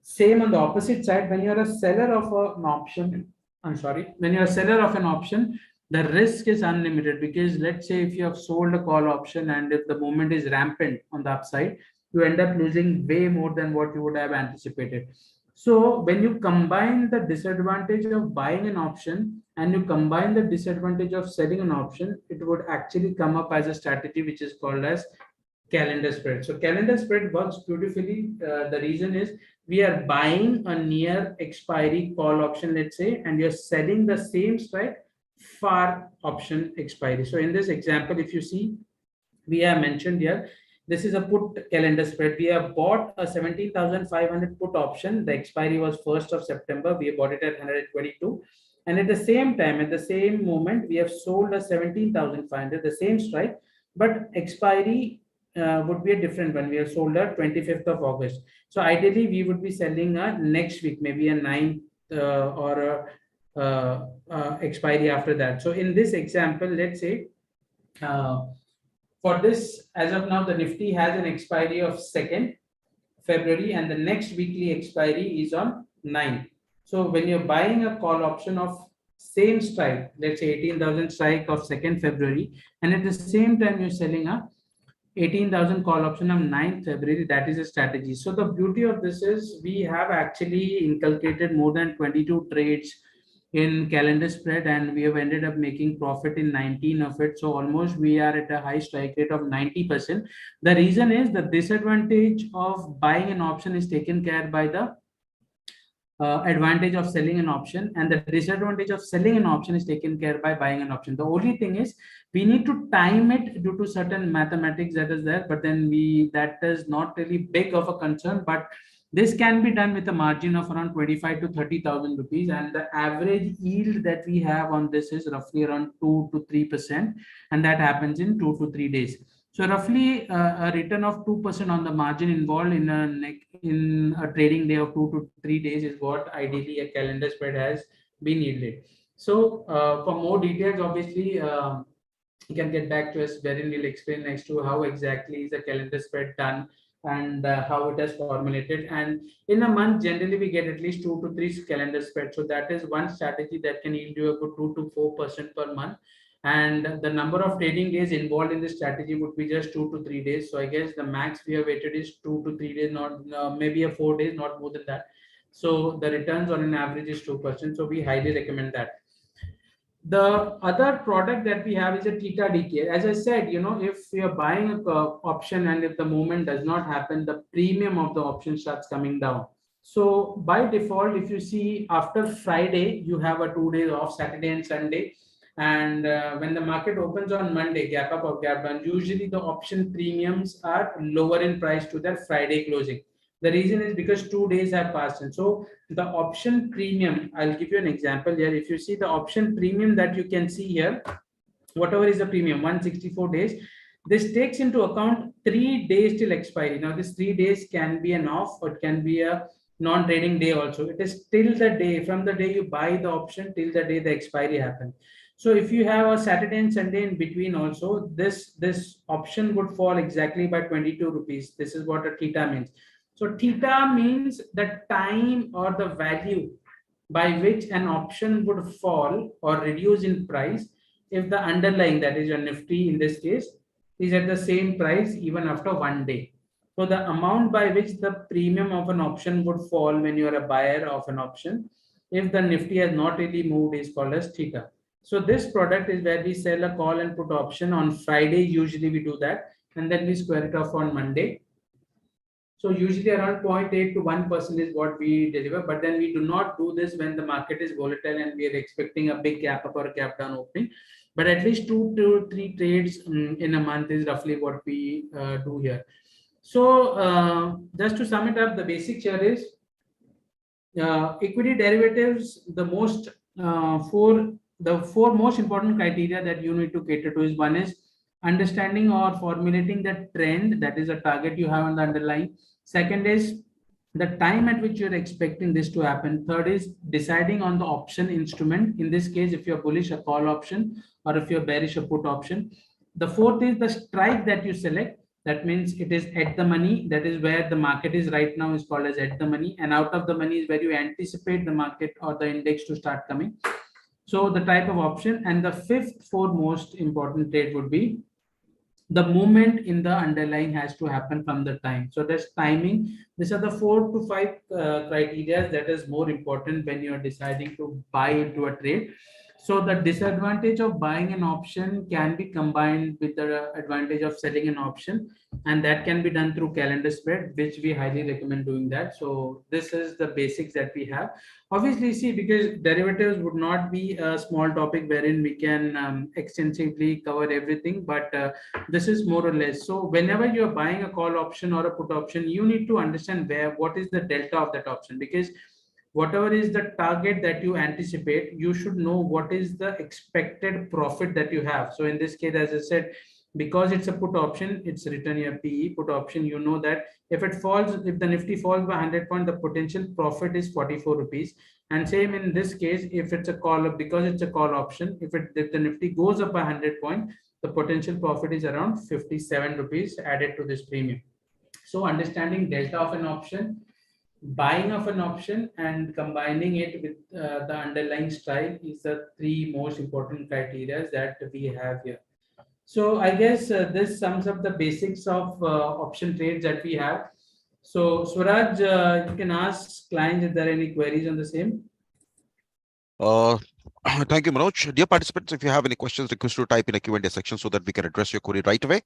Same on the opposite side, when you're a seller of an option, when you're a seller of an option, the risk is unlimited because let's say if you have sold a call option and if the movement is rampant on the upside, you end up losing way more than what you would have anticipated. So when you combine the disadvantage of buying an option and you combine the disadvantage of selling an option, it would actually come up as a strategy which is called as calendar spread. So calendar spread works beautifully. The reason is we are buying a near expiry call option, let's say, and you're selling the same strike far option expiry. So in this example, if you see, we have mentioned here, this is a put calendar spread. We have bought a 17,500 put option. The expiry was 1st of September. We bought it at 122. And at the same time, at the same moment, we have sold a 17,500, the same strike, but expiry would be a different one. We have sold a 25th of August. So ideally, we would be selling a next week, maybe a 9th or a expiry after that. So in this example, let's say for this, as of now, the Nifty has an expiry of 2nd February and the next weekly expiry is on 9th. So when you're buying a call option of same strike, let's say 18,000 strike of 2nd February, and at the same time you're selling a 18,000 call option on 9th February, that is a strategy. So the beauty of this is we have actually inculcated more than 22 trades in calendar spread, and we have ended up making profit in 19 of it. So almost we are at a high strike rate of 90%. The reason is the disadvantage of buying an option is taken care by the advantage of selling an option, and the disadvantage of selling an option is taken care by buying an option. The only thing is we need to time it due to certain mathematics that is there, but then that is not really big of a concern, but this can be done with a margin of around 25 to 30,000 rupees, and the average yield that we have on this is roughly around 2 to 3%, and that happens in 2 to 3 days. So roughly a return of 2% on the margin involved in a trading day of 2 to 3 days is what ideally a calendar spread has been yielded. So for more details, obviously, you can get back to us wherein we'll explain next to how exactly is a calendar spread done and how it is formulated. And in a month, generally we get at least 2 to 3 calendar spreads. So that is one strategy that can yield you a good 2 to 4% per month. And the number of trading days involved in this strategy would be just 2 to 3 days. So I guess the max we have waited is 2 to 3 days, not maybe a 4 days, not more than that. So the returns on an average is 2%. So we highly recommend that. The other product that we have is a theta decay. As I said, if you're buying a option and if the movement does not happen, the premium of the option starts coming down. So by default, if you see after Friday, you have a 2 days off, Saturday and Sunday. And when the market opens on Monday, gap up or gap down, usually the option premiums are lower in price to their Friday closing. The reason is because 2 days have passed. And so the option premium, I'll give you an example here. If you see the option premium that you can see here, whatever is the premium, 164 days, this takes into account 3 days till expiry. Now, this 3 days can be an off or it can be a non-trading day also. It is till the day, from the day you buy the option till the day the expiry happens. So if you have a Saturday and Sunday in between also, this option would fall exactly by 22 rupees. This is what a theta means. So theta means the time or the value by which an option would fall or reduce in price if the underlying, that is your Nifty in this case, is at the same price even after 1 day. So the amount by which the premium of an option would fall when you are a buyer of an option, if the Nifty has not really moved, is called as theta. So this product is where we sell a call and put option on Friday. Usually we do that, and then we square it off on Monday. So usually around 0.8 to 1% is what we deliver, but then we do not do this when the market is volatile and we are expecting a big gap up or a gap down opening. But at least 2 to 3 trades in a month is roughly what we do here. So just to sum it up, the basic here is equity derivatives. The four most important criteria that you need to cater to is, one is understanding or formulating the trend, that is a target you have on the underlying. Second is the time at which you're expecting this to happen. Third is deciding on the option instrument. In this case, if you're bullish, a call option, or if you're bearish, a put option. The fourth is the strike that you select. That means it is at the money. That is where the market is right now, is called as at the money. And out of the money is where you anticipate the market or the index to start coming. So the type of option. And the fifth, most important trade would be the movement in the underlying has to happen from the time. So that's timing. These are the 4 to 5 criteria that is more important when you are deciding to buy into a trade. So the disadvantage of buying an option can be combined with the advantage of selling an option, and that can be done through calendar spread, which we highly recommend doing that. So this is the basics that we have. Obviously, see, because derivatives would not be a small topic wherein we can extensively cover everything, but this is more or less. So whenever you're buying a call option or a put option, you need to understand what is the delta of that option, because whatever is the target that you anticipate, you should know what is the expected profit that you have. So in this case, as I said, because it's a put option, it's written here PE put option, you know that if the Nifty falls by 100 points, the potential profit is 44 rupees. And same in this case, if it's a call, because it's a call option, if the Nifty goes up by 100 points, the potential profit is around 57 rupees added to this premium. So understanding delta of an option, buying of an option, and combining it with the underlying strike is the 3 most important criteria that we have here. So I guess this sums up the basics of option trades that we have. So Swaraj, you can ask clients if there are any queries on the same. Thank you, Manoj. Dear participants, if you have any questions, request to type in a Q&A section so that we can address your query right away.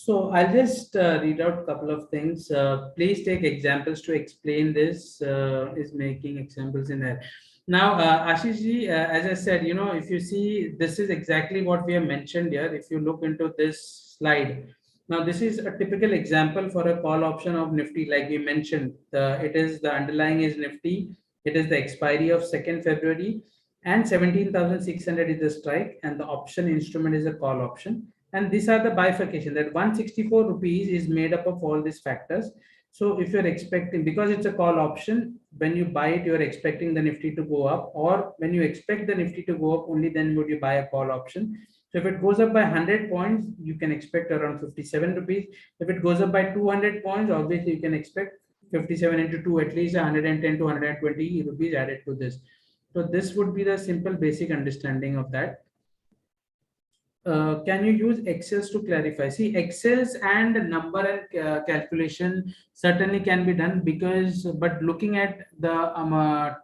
So I'll just read out a couple of things. Please take examples to explain this. Is making examples in there. Now, Ashish ji, as I said, if you see, this is exactly what we have mentioned here. If you look into this slide, Now, this is a typical example for a call option of Nifty, like we mentioned. The underlying is Nifty. It is the expiry of 2nd February, and 17,600 is the strike, and the option instrument is a call option. And these are the bifurcation, that 164 rupees is made up of all these factors. So if you're expecting, because it's a call option, when you buy it, you're expecting the Nifty to go up, or when you expect the Nifty to go up, only then would you buy a call option. So if it goes up by 100 points, you can expect around 57 rupees. If it goes up by 200 points, obviously you can expect 57 into 2, at least 110 to 120 rupees added to this. So this would be the simple basic understanding of that. Can you use Excels to clarify? See, Excels and number and calculation certainly can be done, because, but looking at the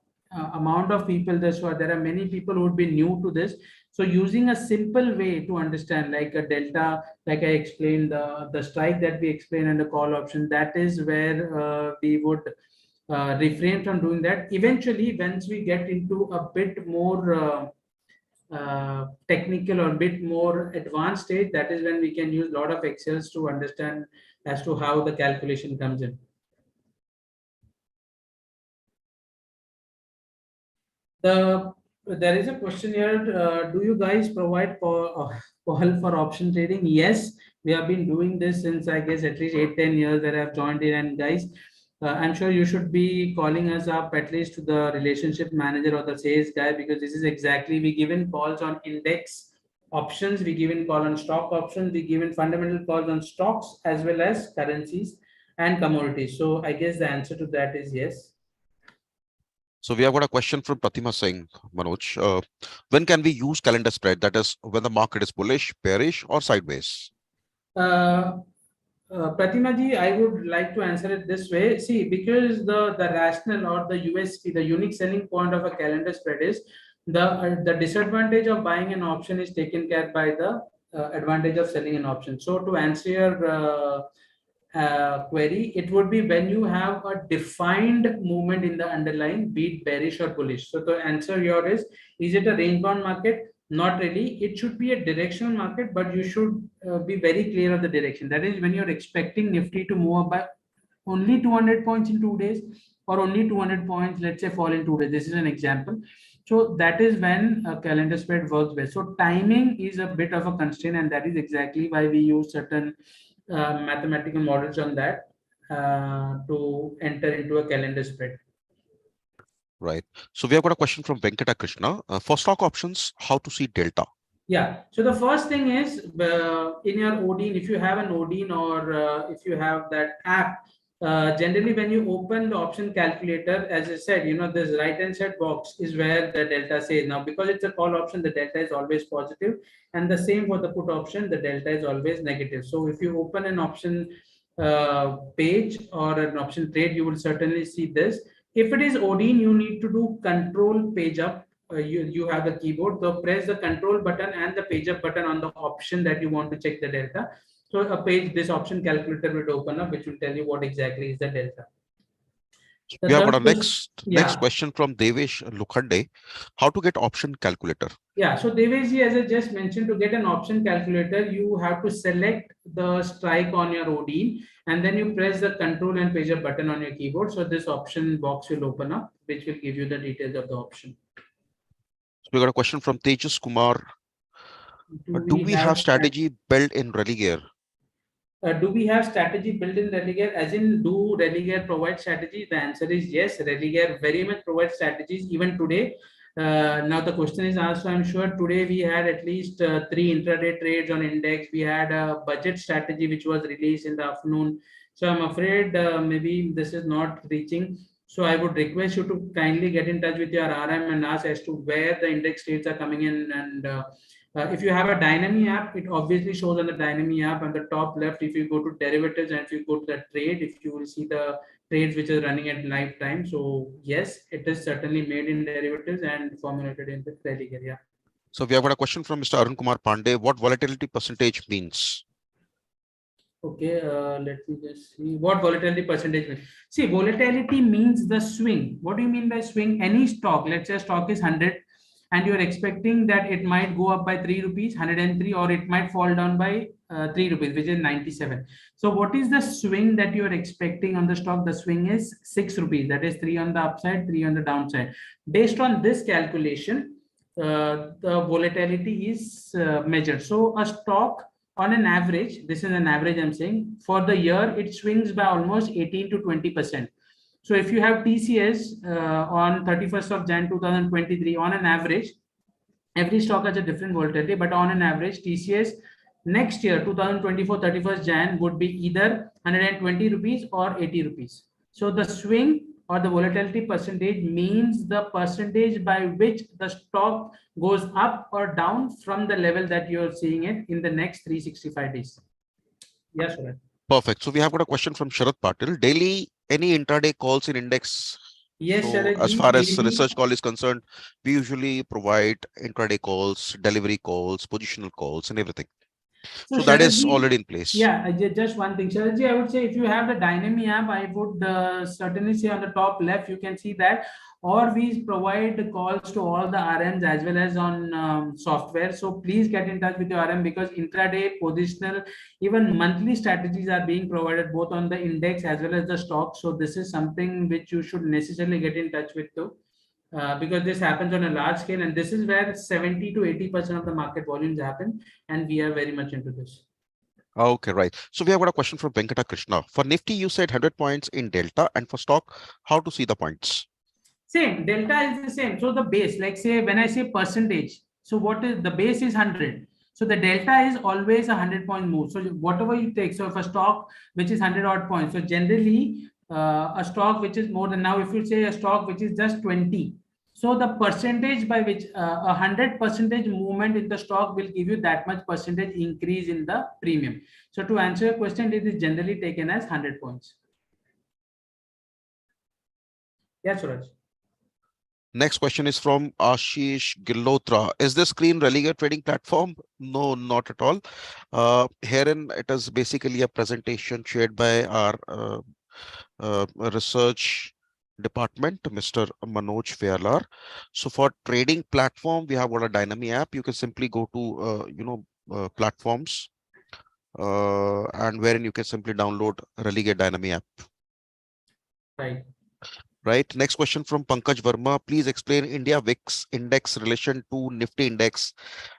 amount of people, there are many people who would be new to this. So using a simple way to understand, like a delta, like I explained, the strike that we explained and the call option, that is where we would refrain from doing that. Eventually, once we get into a bit more technical or a bit more advanced stage, that is when we can use a lot of Excels to understand as to how the calculation comes in. There is a question here. Do you guys provide call for option trading? Yes, we have been doing this since, I guess, at least 8-10 years that I've joined in. And guys, I'm sure you should be calling us up at least to the relationship manager or the sales guy, because this is exactly, we given calls on index options, we given call on stock options, we given fundamental calls on stocks as well as currencies and commodities. So I guess the answer to that is yes. So we have got a question from Pratima Singh, Manoj. When can we use calendar spread? That is, when the market is bullish, bearish, or sideways? Pratima ji, I would like to answer it this way. See, because the rational or the USP, the unique selling point of a calendar spread is the disadvantage of buying an option is taken care by the advantage of selling an option. So to answer your query, it would be when you have a defined movement in the underlying, be it bearish or bullish. So to answer your is it a range bound market? Not really. It should be a directional market, but you should be very clear of the direction. That is when you're expecting Nifty to move up by only 200 points in 2 days, or only 200 points, let's say, fall in 2 days. This is an example. So that is when a calendar spread works best. So timing is a bit of a constraint, and that is exactly why we use certain mathematical models on that to enter into a calendar spread. Right. So we have got a question from Venkata Krishna. For stock options, how to see delta? Yeah. So the first thing is in your Odin, if you have an Odin, or if you have that app, generally when you open the option calculator, as I said, this right hand side box is where the delta says. Now, because it's a call option, the delta is always positive, and the same for the put option, the delta is always negative. So if you open an option page or an option trade, you will certainly see this. If it is Odin, you need to do control page up. You have the keyboard, so press the control button and the page up button on the option that you want to check the delta. So a page, this option calculator will open up, which will tell you what exactly is the delta. We have got a next question from Devesh Lukhande. How to get option calculator? Yeah, so Devesh, as I just mentioned, to get an option calculator, you have to select the strike on your Odin, and then you press the control and page up button on your keyboard. So this option box will open up, which will give you the details of the option. So we got a question from Tejas Kumar. Do we have strategy built in Religare? Do we have strategy built in Religare? As in, do Religare provide strategies? The answer is yes. Religare very much provides strategies even today. Now the question is asked, so I'm sure today we had at least 3 intraday trades on index. We had a budget strategy which was released in the afternoon. So I'm afraid maybe this is not reaching. So I would request you to kindly get in touch with your RM and ask as to where the index trades are coming in. And if you have a Dynami app, it obviously shows on the Dynami app on the top left. If you go to derivatives and if you go to the trade, if you will see the trades which are running at live time. So yes, it is certainly made in derivatives and formulated in the Religare. Yeah. So we have got a question from Mr. Arun Kumar Pandey. What volatility percentage means? Okay, let me just see what volatility percentage means. See, volatility means the swing. What do you mean by swing? Any stock, let's say stock is 100 and you're expecting that it might go up by 3 rupees, 103, or it might fall down by 3 rupees, which is 97. So what is the swing that you are expecting on the stock? The swing is 6 rupees. That is 3 on the upside, 3 on the downside. Based on this calculation, the volatility is measured. So a stock on an average, this is an average I'm saying, for the year, it swings by almost 18 to 20%. So if you have TCS on 31st of Jan 2023, on an average, every stock has a different volatility, but on an average, TCS next year 2024 31st Jan would be either 120 rupees or 80 rupees. So the swing or the volatility percentage means the percentage by which the stock goes up or down from the level that you're seeing it in the next 365 days. Yes, sir. Perfect. So we have got a question from Sharad Patil. Daily, any intraday calls in index? Yes, So Sharad as ji, far as daily. research call is concerned, we usually provide intraday calls, delivery calls, positional calls, and everything. So that Sharad is ji, already in place. yeah, just one thing, Sharad ji, I would say if you have the Dynami app, I would certainly say on the top left, you can see that, or we provide calls to all the RMs as well as on software. So please get in touch with your RM because intraday, positional, even monthly strategies are being provided both on the index as well as the stock. So this is something which you should necessarily get in touch with too. Because this happens on a large scale, and this is where 70 to 80% of the market volumes happen, and we are very much into this. Okay, right. So we have got a question from Venkata Krishna. For Nifty, you said 100 points in Delta, and for stock, how to see the points? Same, delta is the same. So the base, like say when I say percentage, so what is the base is 100. So the delta is always a 100-point move. So whatever you take, so if a stock which is 100 odd points, so generally a stock which is more than, now if you say a stock which is just 20, so the percentage by which 100% movement in the stock will give you that much percentage increase in the premium. So to answer your question, it is generally taken as 100 points. Yeah, Suraj. Next question is from Ashish Gilotra. Is this screen Religer trading platform? No, not at all. Herein, it is basically a presentation shared by our research department, Mr. Manoj Fyalar. So for trading platform, we have got a Dynami app. You can simply go to, platforms and wherein you can simply download Religate Dynami app. Right. Right. Next question from Pankaj Verma. Please explain India VIX index relation to Nifty index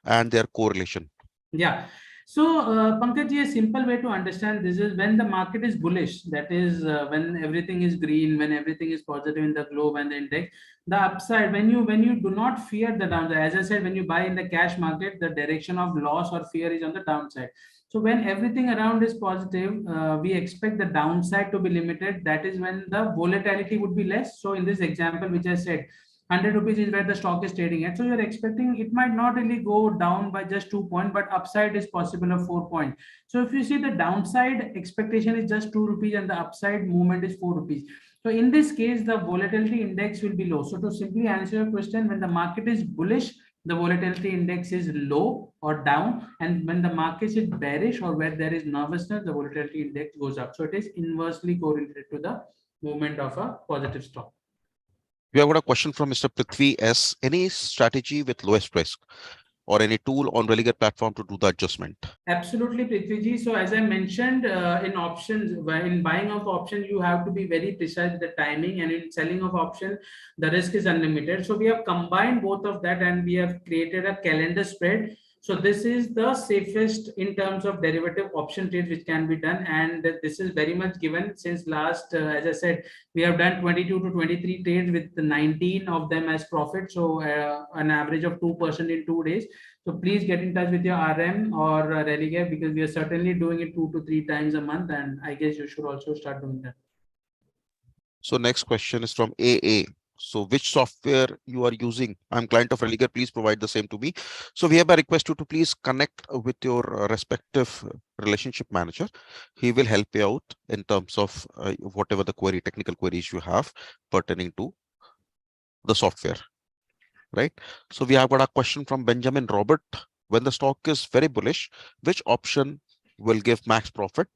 and their correlation. Yeah. So, Pankaj, a simple way to understand this is when the market is bullish, that is when everything is green, when everything is positive in the globe and the index, the upside, when you do not fear the downside, as I said, when you buy in the cash market, the direction of loss or fear is on the downside. So when everything around is positive, we expect the downside to be limited. That is when the volatility would be less. So in this example, which I said, 100 rupees is where the stock is trading at. So you're expecting it might not really go down by just 2 points, but upside is possible of 4 points. So if you see the downside expectation is just 2 rupees and the upside movement is 4 rupees. So in this case, the volatility index will be low. So to simply answer your question, when the market is bullish, the volatility index is low or down. And when the market is bearish or where there is nervousness, the volatility index goes up. So it is inversely correlated to the movement of a positive stock. We have got a question from Mr. Prithvi S. Any strategy with lowest risk or any tool on Religate platform to do the adjustment? Absolutely, Prithviji. So as I mentioned, in options, in buying of option, you have to be very precise with the timing, and in selling of option, the risk is unlimited. So we have combined both of that, and we have created a calendar spread. So this is the safest in terms of derivative option trades which can be done, and this is very much given since last, as I said, we have done 22 to 23 trades with 19 of them as profit. So an average of 2% in 2 days. So please get in touch with your RM or Religare because we are certainly doing it 2 to 3 times a month, and I guess you should also start doing that. So next question is from AA. So which software you are using? I'm client of Religare. Please provide the same to me. So we have a request you to please connect with your respective relationship manager. He will help you out in terms of whatever the query, technical queries you have pertaining to the software. Right. So we have got a question from Benjamin Robert. When the stock is very bullish, which option will give max profit?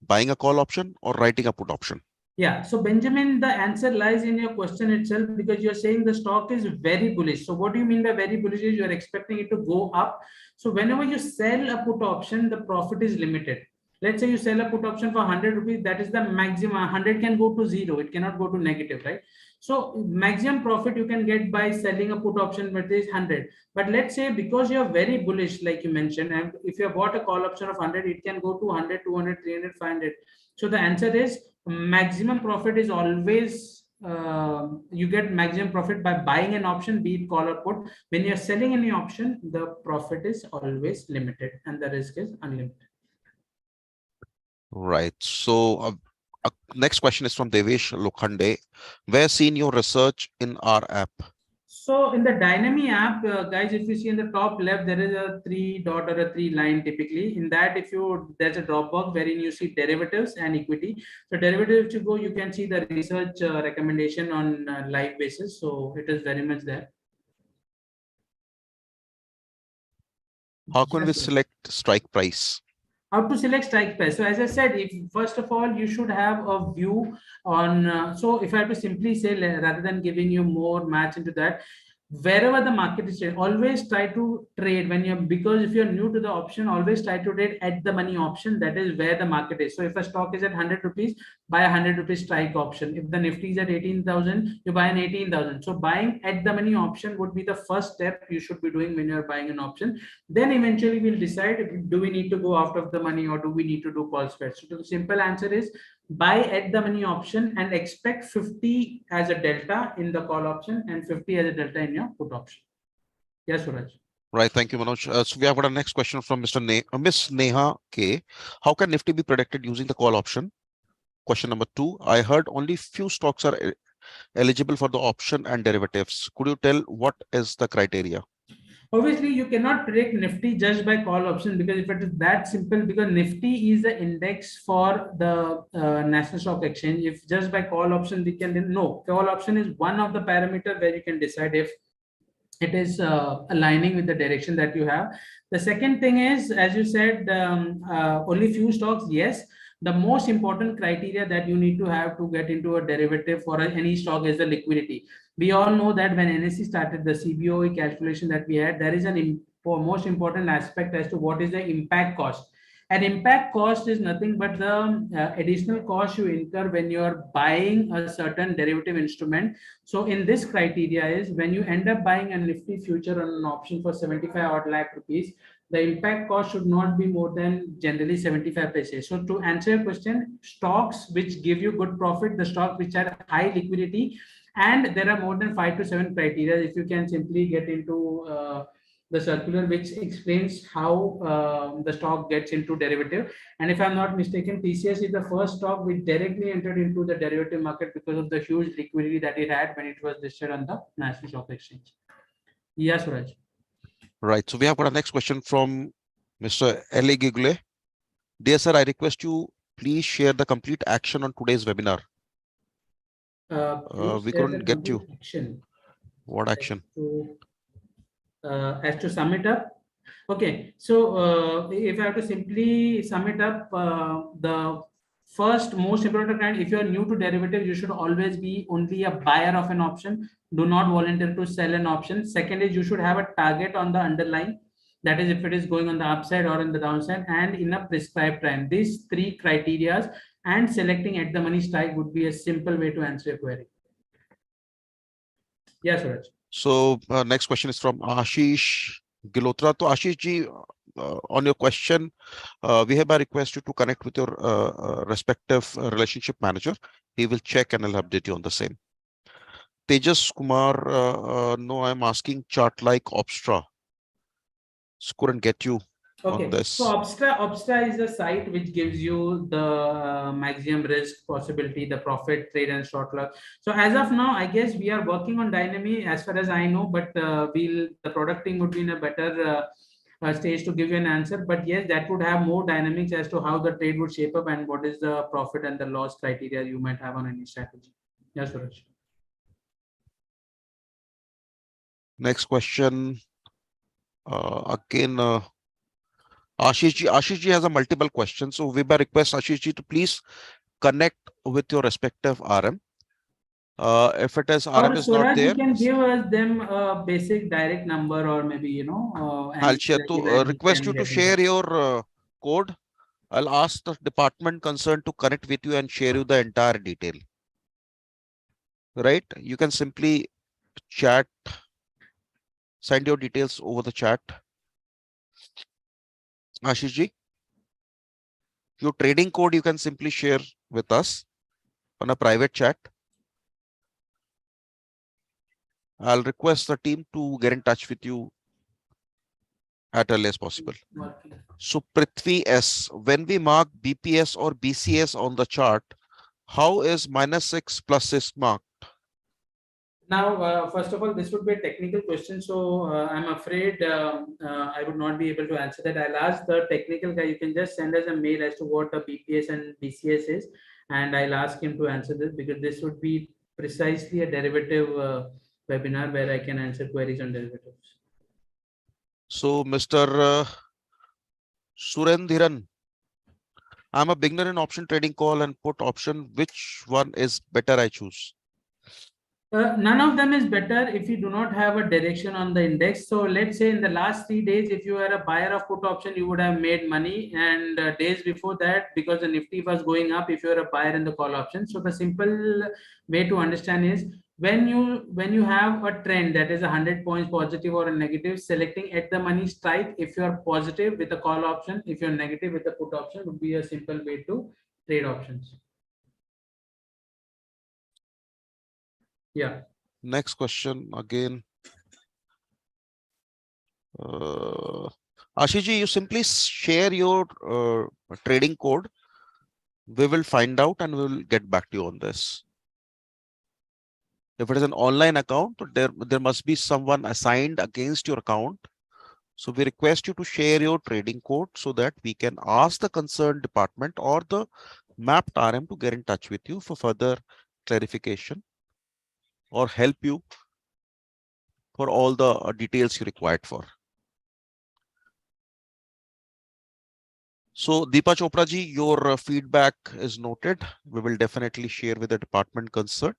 Buying a call option or writing a put option? Yeah, so Benjamin, the answer lies in your question itself because you're saying the stock is very bullish. So what do you mean by very bullish? Is you're expecting it to go up. So whenever you sell a put option, the profit is limited. Let's say you sell a put option for 100 rupees, that is the maximum. 100 can go to zero, it cannot go to negative, right? So maximum profit you can get by selling a put option with is 100. But let's say because you're very bullish, like you mentioned, and if you have bought a call option of 100, it can go to 100, 200, 300, 500. So the answer is maximum profit is always you get maximum profit by buying an option, be it call or put. When you're selling any option, the profit is always limited and the risk is unlimited. Right. So next question is from Devesh Lokhande. Where seen your research in our app? So in the Dynami app, guys, if you see in the top left, there is a 3 dot or a 3 line typically. In that, if you there's a drop box wherein you see derivatives and equity. So derivatives, if you go, you can see the research recommendation on live basis. So it is very much there. How can we Yes, sir. select strike price? How to select strike price? So as I said, if first of all you should have a view on. So if I have to simply say, rather than giving you more match into that, wherever the market is trading, always try to trade when you're, because if you're new to the option, always try to trade at the money option. That is where the market is. So if a stock is at 100 rupees, buy a 100 rupees strike option. If the Nifty is at 18,000, you buy an 18,000. So buying at the money option would be the first step you should be doing when you're buying an option. Then eventually we'll decide if, do we need to go out of the money or do we need to do call spread. So the simple answer is buy at the money option and expect 50 as a delta in the call option and 50 as a delta in your put option. Yes, Suraj. Right. Thank you, Manoj. So we have got a next question from Miss Neha K. How can Nifty be predicted using the call option? Question number 2. I heard only few stocks are eligible for the option and derivatives. Could you tell what is the criteria? Obviously, you cannot predict Nifty just by call option, because if it is that simple, because Nifty is the index for the National Stock Exchange. If just by call option we can, no, call option is one of the parameter where you can decide if it is aligning with the direction that you have. The second thing is, as you said, only few stocks. Yes, the most important criteria that you need to have to get into a derivative for any stock is the liquidity. We all know that when NSE started the CBOE calculation that we had, there is an most important aspect as to what is the impact cost. An impact cost is nothing but the additional cost you incur when you are buying a certain derivative instrument. So in this criteria is when you end up buying a Nifty future on an option for 75 odd lakh rupees, the impact cost should not be more than generally 75 paise. So to answer your question, stocks which give you good profit, the stocks which are high liquidity, and there are more than 5 to 7 criteria. If you can simply get into the circular which explains how the stock gets into derivative. And if I'm not mistaken, TCS is the first stock which directly entered into the derivative market because of the huge liquidity that it had when it was listed on the National Stock Exchange. Yes, Suraj. Right. So we have got a next question from Mr. L.A. Gigle. Dear sir, I request you please share the complete action on today's webinar. We couldn't get you. Action. What action? As to sum it up. Okay, so if I have to simply sum it up, the first most important kind, if you are new to derivatives, you should always be only a buyer of an option. Do not volunteer to sell an option. Second is you should have a target on the underlying. That is if it is going on the upside or on the downside and in a prescribed time. These 3 criteria and selecting at the money strike would be a simple way to answer your query. Yes, Suraj. So next question is from Ashish Gilotra. So Ashish ji, on your question, we have a request you to connect with your respective relationship manager. He will check and I'll update you on the same. Tejas Kumar, no, I'm asking chart like Opstra. So couldn't get you on this. So Opstra is a site which gives you the maximum risk possibility, the profit, trade, and short luck. So as of now, I guess we are working on Dynami as far as I know, but the product team would be in a better stage to give you an answer. But yes, that would have more dynamics as to how the trade would shape up and what is the profit and the loss criteria you might have on any strategy. Yes, Suraj. Next question. Again, Ashish ji has a multiple question. So we by request Ashish ji to please connect with your respective RM. If it is Or RM is not Suraj, you there, can give us them a basic direct number, or maybe, I'll and share to even request can you to get in touch. share your code. I'll ask the department concerned to connect with you and share you the entire detail. Right? You can simply chat, send your details over the chat. Ashish ji, your trading code you can simply share with us on a private chat. I'll request the team to get in touch with you at early as possible. Working. So Prithvi S, when we mark BPS or BCS on the chart, how is -6 plus 6 marked? Now, first of all, this would be a technical question, so I'm afraid I would not be able to answer that. I'll ask the technical guy. You can just send us a mail as to what a BPS and BCS is, and I'll ask him to answer this, because this would be precisely a derivative webinar where I can answer queries on derivatives. So Mr. Surendhiran, I'm a beginner in option trading call and put option. Which one is better I choose? None of them is better if you do not have a direction on the index. So let's say in the last 3 days, if you are a buyer of put option, you would have made money. And days before that, because the Nifty was going up, if you are a buyer in the call option. So the simple way to understand is, when you have a trend that is 100 points positive or a negative, selecting at the money strike if you are positive with a call option, if you're negative with the put option, would be a simple way to trade options. Yeah. Next question again. Ashish ji, you simply share your trading code. We will find out and we will get back to you on this. If it is an online account, there must be someone assigned against your account. So we request you to share your trading code so that we can ask the concerned department or the mapped RM to get in touch with you for further clarification or help you for all the details you required for. So Deepa Chopra ji, your feedback is noted. We will definitely share with the department concerned.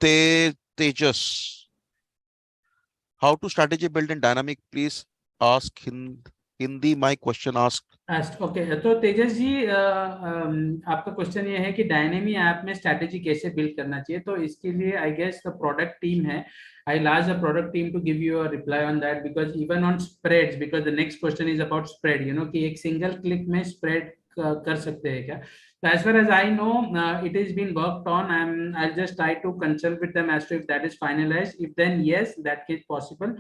Tejas, how to strategy build in dynamic? Please ask in Hindi. My question asked. Okay तो तेजस जी आपका question ये है कि डायनेमी app में strategy कैसे build करना चाहिए, तो इसके लिए I guess the product team है. I last the product team to give you a reply on that, because even on spreads, because the next question is about spread, कि एक सिंगल क्लिक में spread कर सकते हैं क्या. So as far as I know, it is being worked on. I'll just try to consult with them as to if that is finalized. If then yes, that is possible.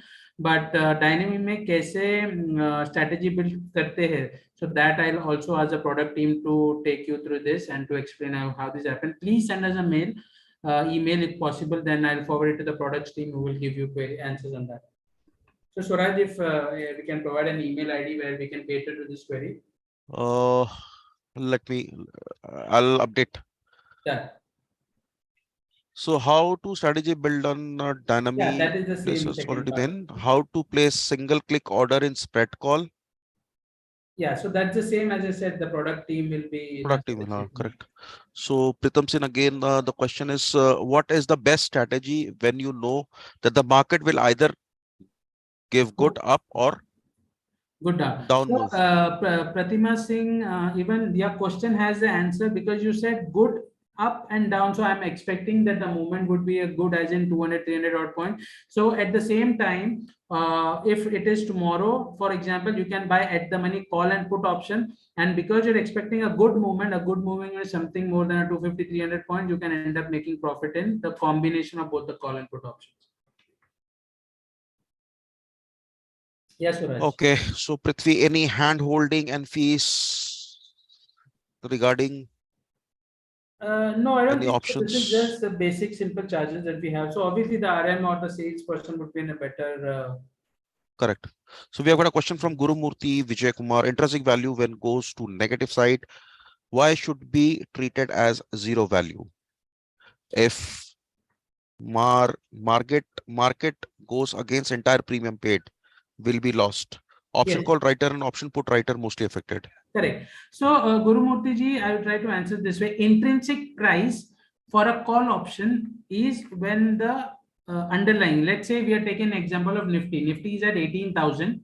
But Dynamic में कैसे strategy build करते हैं, so that I'll also ask the product team to take you through this and to explain how this happened. Please send us a mail, email if possible. Then I'll forward it to the products team who will give you answers on that. So Suraj, if we can provide an email ID where we can cater to this query. Let me, I'll update. Yeah. So how to strategy build on dynamic? Yeah, that is the same This is second already part. been. How to place single click order in spread call? Yeah, so that's the same as I said. The product team will be Product team, correct. So Pritam Singh, again, the question is, what is the best strategy when you know that the market will either give good up or good down so, move? Pratima Singh, even your question has the answer, because you said good up and down, so I'm expecting that the movement would be a good as in 200 300 odd point. So at the same time, if it is tomorrow, for example, you can buy at the money call and put option, and because you're expecting a good movement is something more than a 250 300 point, you can end up making profit in the combination of both the call and put options. Yes, Suraj. Okay, so Prithvi, any hand holding and fees regarding no, I don't any think so. options? This is just the basic simple charges that we have. So obviously the RM or the salesperson would be in a better. Correct. So we have got a question from Guru Murthy Vijay Kumar. Intrinsic value when goes to negative side, why should be treated as zero value? If market goes against entire premium paid, will be lost. Option Yes. call writer and option put writer mostly affected. Correct. So, Guru Murthy ji, I will try to answer this way. Intrinsic price for a call option is when the underlying, let's say we are taking an example of Nifty. Nifty is at 18,000.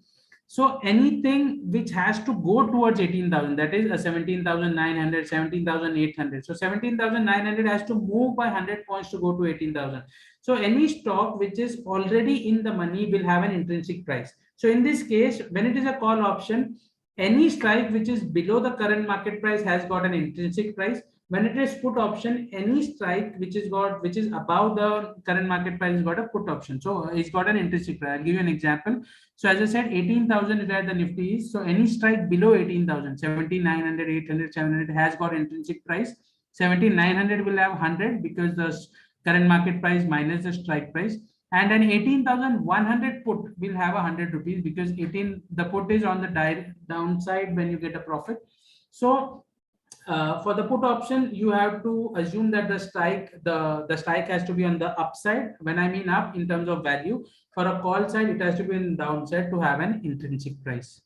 So anything which has to go towards 18,000, that is a 17,900, 17,800. So 17,900 has to move by 100 points to go to 18,000. So any stock which is already in the money will have an intrinsic price. So in this case, when it is a call option, any strike which is below the current market price has got an intrinsic price. When it is put option, any strike which is above the current market price has got a put option. So it's got an intrinsic price. I'll give you an example. So as I said, 18,000 is where the Nifty is. So any strike below 18,000, 17,900, 800, 700 has got intrinsic price. 17,900 will have 100 because the current market price minus the strike price. And an 18,100 put will have 100 rupees because 18, the put is on the downside when you get a profit. So for the put option, you have to assume that the strike has to be on the upside. When I mean up in terms of value, for a call side, it has to be in downside to have an intrinsic price.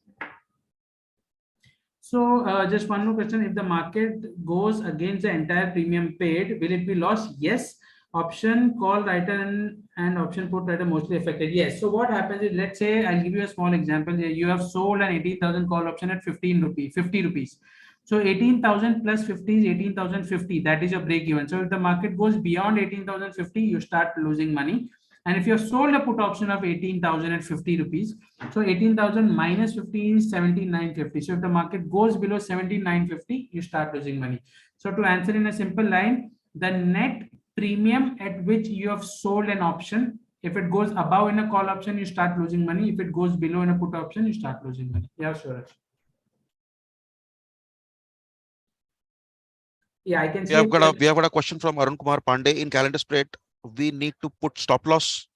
So just one more question: if the market goes against the entire premium paid, will it be lost? Yes. Option call writer and option put writer mostly affected. Yes. So what happens is, let's say I'll give you a small example. You have sold an 18,000 call option at 15 rupees, 50 rupees. So 18,000 plus 50 is 18,050. That is your break even. So if the market goes beyond 18,050, you start losing money. And if you have sold a put option of 18,000 at 50 rupees, so 18,000 minus 50 is 17,950. So if the market goes below 17,950, you start losing money. So to answer in a simple line, the net premium at which you have sold an option, if it goes above in a call option, you start losing money. If it goes below in a put option, you start losing money. Yeah, sure. Yeah, I can see. We have got a question from Arun Kumar Pandey. In calendar spread, we need to put stop loss.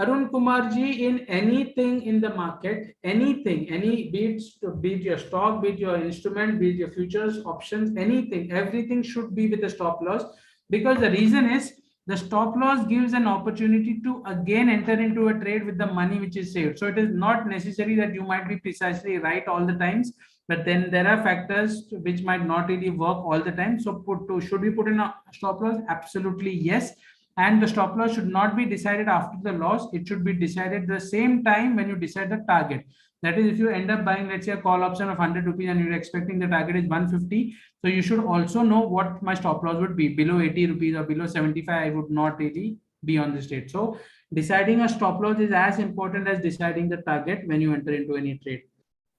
Arun Kumar ji, in anything in the market, anything, be it your stock, be it your instrument, be it your futures, options, anything, everything should be with a stop loss, because the reason is the stop loss gives an opportunity to again enter into a trade with the money which is saved. So it is not necessary that you might be precisely right all the times, but then there are factors which might not really work all the time. So should we put in a stop loss? Absolutely yes. And the stop loss should not be decided after the loss. It should be decided the same time when you decide the target. That is, if you end up buying, let's say, a call option of 100 rupees and you're expecting the target is 150, so you should also know what my stop loss would be. Below 80 rupees or below 75, I would not really be on this trade. So deciding a stop loss is as important as deciding the target when you enter into any trade.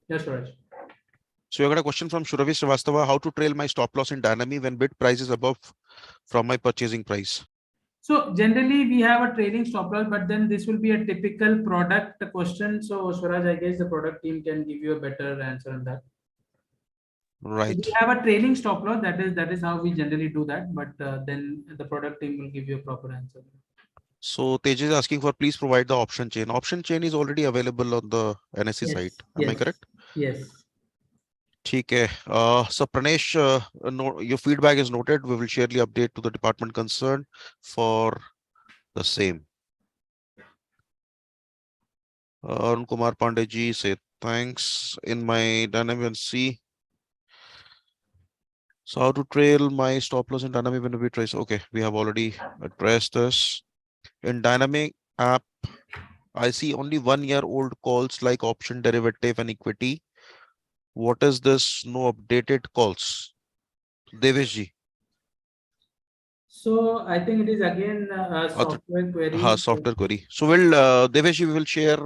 Yes, Suraj. So I got a question from Shuravi Srivastava: how to trail my stop loss in Dynami when bid price is above from my purchasing price? So generally we have a trailing stop loss, but then this will be a typical product question. So Swaraj, I guess the product team can give you a better answer on that. Right. We have a trailing stop loss. That is how we generally do that. But then the product team will give you a proper answer. So Tej is asking for please provide the option chain. Option chain is already available on the NSE site. Am I correct? Yes. Okay. So Pranesh, your feedback is noted. We will surely update to the department concerned for the same. Arun Kumar Pandey ji say thanks. In my Dynamic C. So how to trail my stop loss in Dynamic when we trace? Okay, we have already addressed this. In Dynamic app, I see only 1 year old calls like option, derivative, and equity. What is this? No updated calls. Devesh ji. So I think it is again a software query. Software query. So Devesh ji, we will share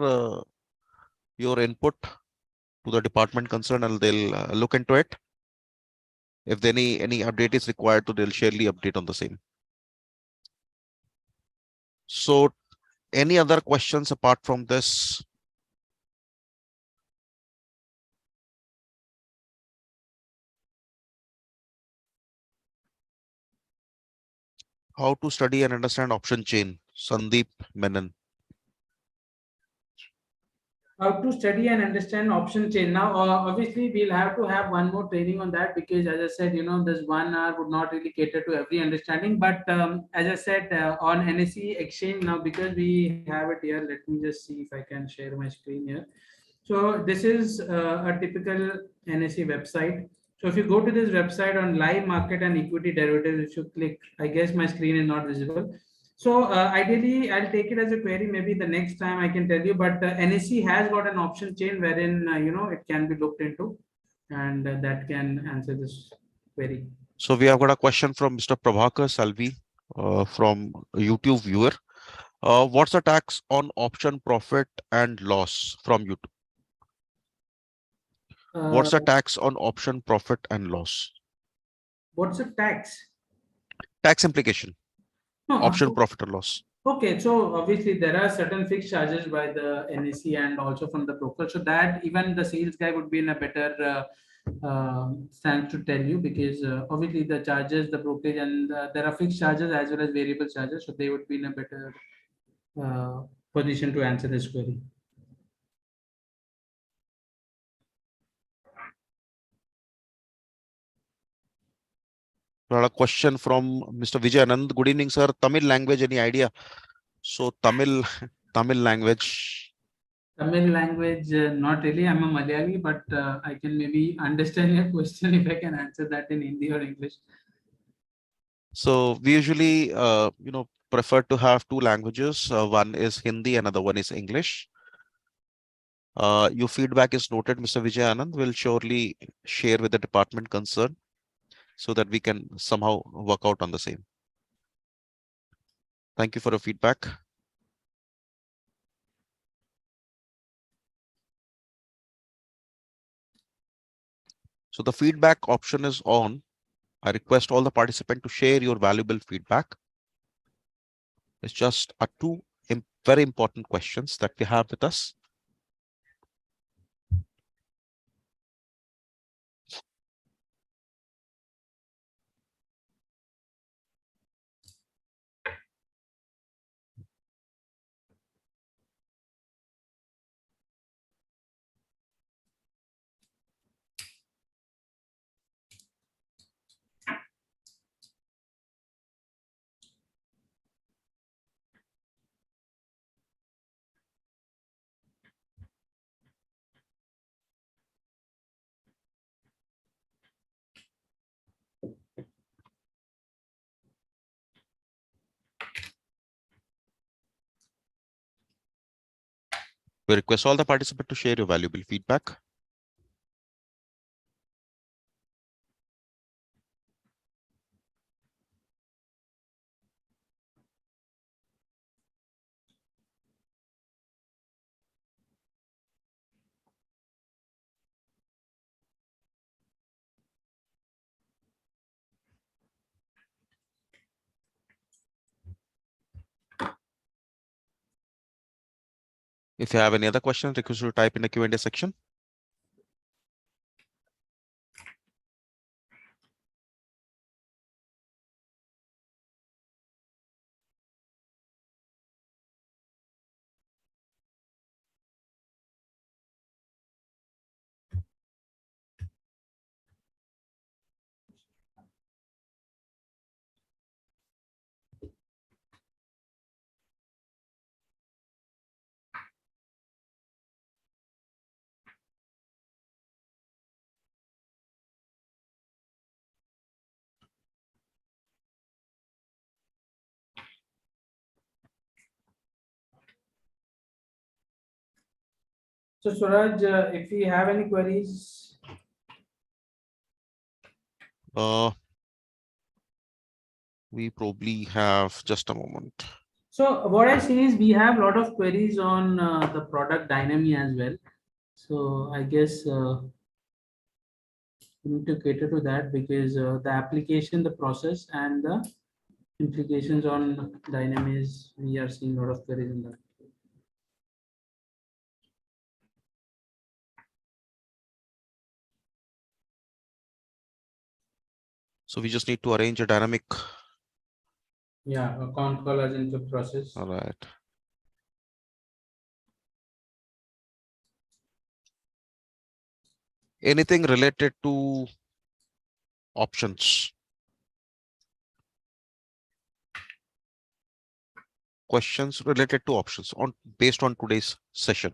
your input to the department concerned and they'll look into it. If any update is required, they'll surely update on the same. So any other questions apart from this? How to study and understand option chain? Sandeep Menon. How to study and understand option chain. Now, obviously, we'll have to have one more training on that, because as I said, this 1 hour would not really cater to every understanding. But as I said, on NSE exchange now, because we have it here, let me just see if I can share my screen here. So this is a typical NSE website. So if you go to this website on live market and equity derivatives, if you click, I guess my screen is not visible. So ideally, I'll take it as a query. Maybe the next time I can tell you. But NSE has got an option chain wherein it can be looked into, and that can answer this query. So we have got a question from Mr. Prabhakar Salvi from a YouTube viewer. What's the tax on option profit and loss from YouTube? Uh, What's the tax on option profit and loss? what's the tax? Tax implication, No, option profit and loss. okay, so obviously there are certain fixed charges by the NSE and also from the broker. So that even the sales guy would be in a better stance to tell you, because obviously the charges, the brokerage, and there are fixed charges as well as variable charges. So they would be in a better uh, position to answer this query. A question from Mr. Vijay Anand. Good evening, sir. Tamil language, any idea? So Tamil language. Tamil language, not really. I'm a Malayali, but I can maybe understand your question if I can answer that in Hindi or English. So we usually, prefer to have two languages. One is Hindi, another one is English. Your feedback is noted, Mr. Vijay Anand. Will surely share with the department concerned so that we can somehow work out on the same. Thank you for your feedback. So the feedback option is on. I request all the participants to share your valuable feedback. It's just two very important questions that we have with us. We request all the participants to share your valuable feedback. If you have any other questions, request you to type in the Q&A section. So Suraj, if we have any queries, We probably have just a moment. so what I see is we have a lot of queries on the product Dynami as well. So I guess we need to cater to that, because the application, the process, and the implications on Dynami, we are seeing a lot of queries in that. So we just need to arrange a dynamic. Yeah, a con call as into process. All right. Anything related to options? Questions related to options on based on today's session.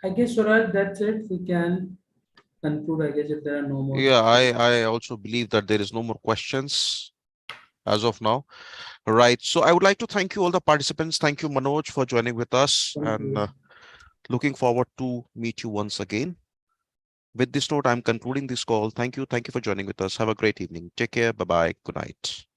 I guess Suraj, that's it. We can conclude, I guess, if there are no more Yeah, questions. I also believe that there is no more questions as of now. Right. So I would like to thank you all the participants. Thank you, Manoj, for joining with us, Thank and you. looking forward to meet you once again. With this note, I'm concluding this call. Thank you. Thank you for joining with us. Have a great evening. Take care. Bye bye. Good night.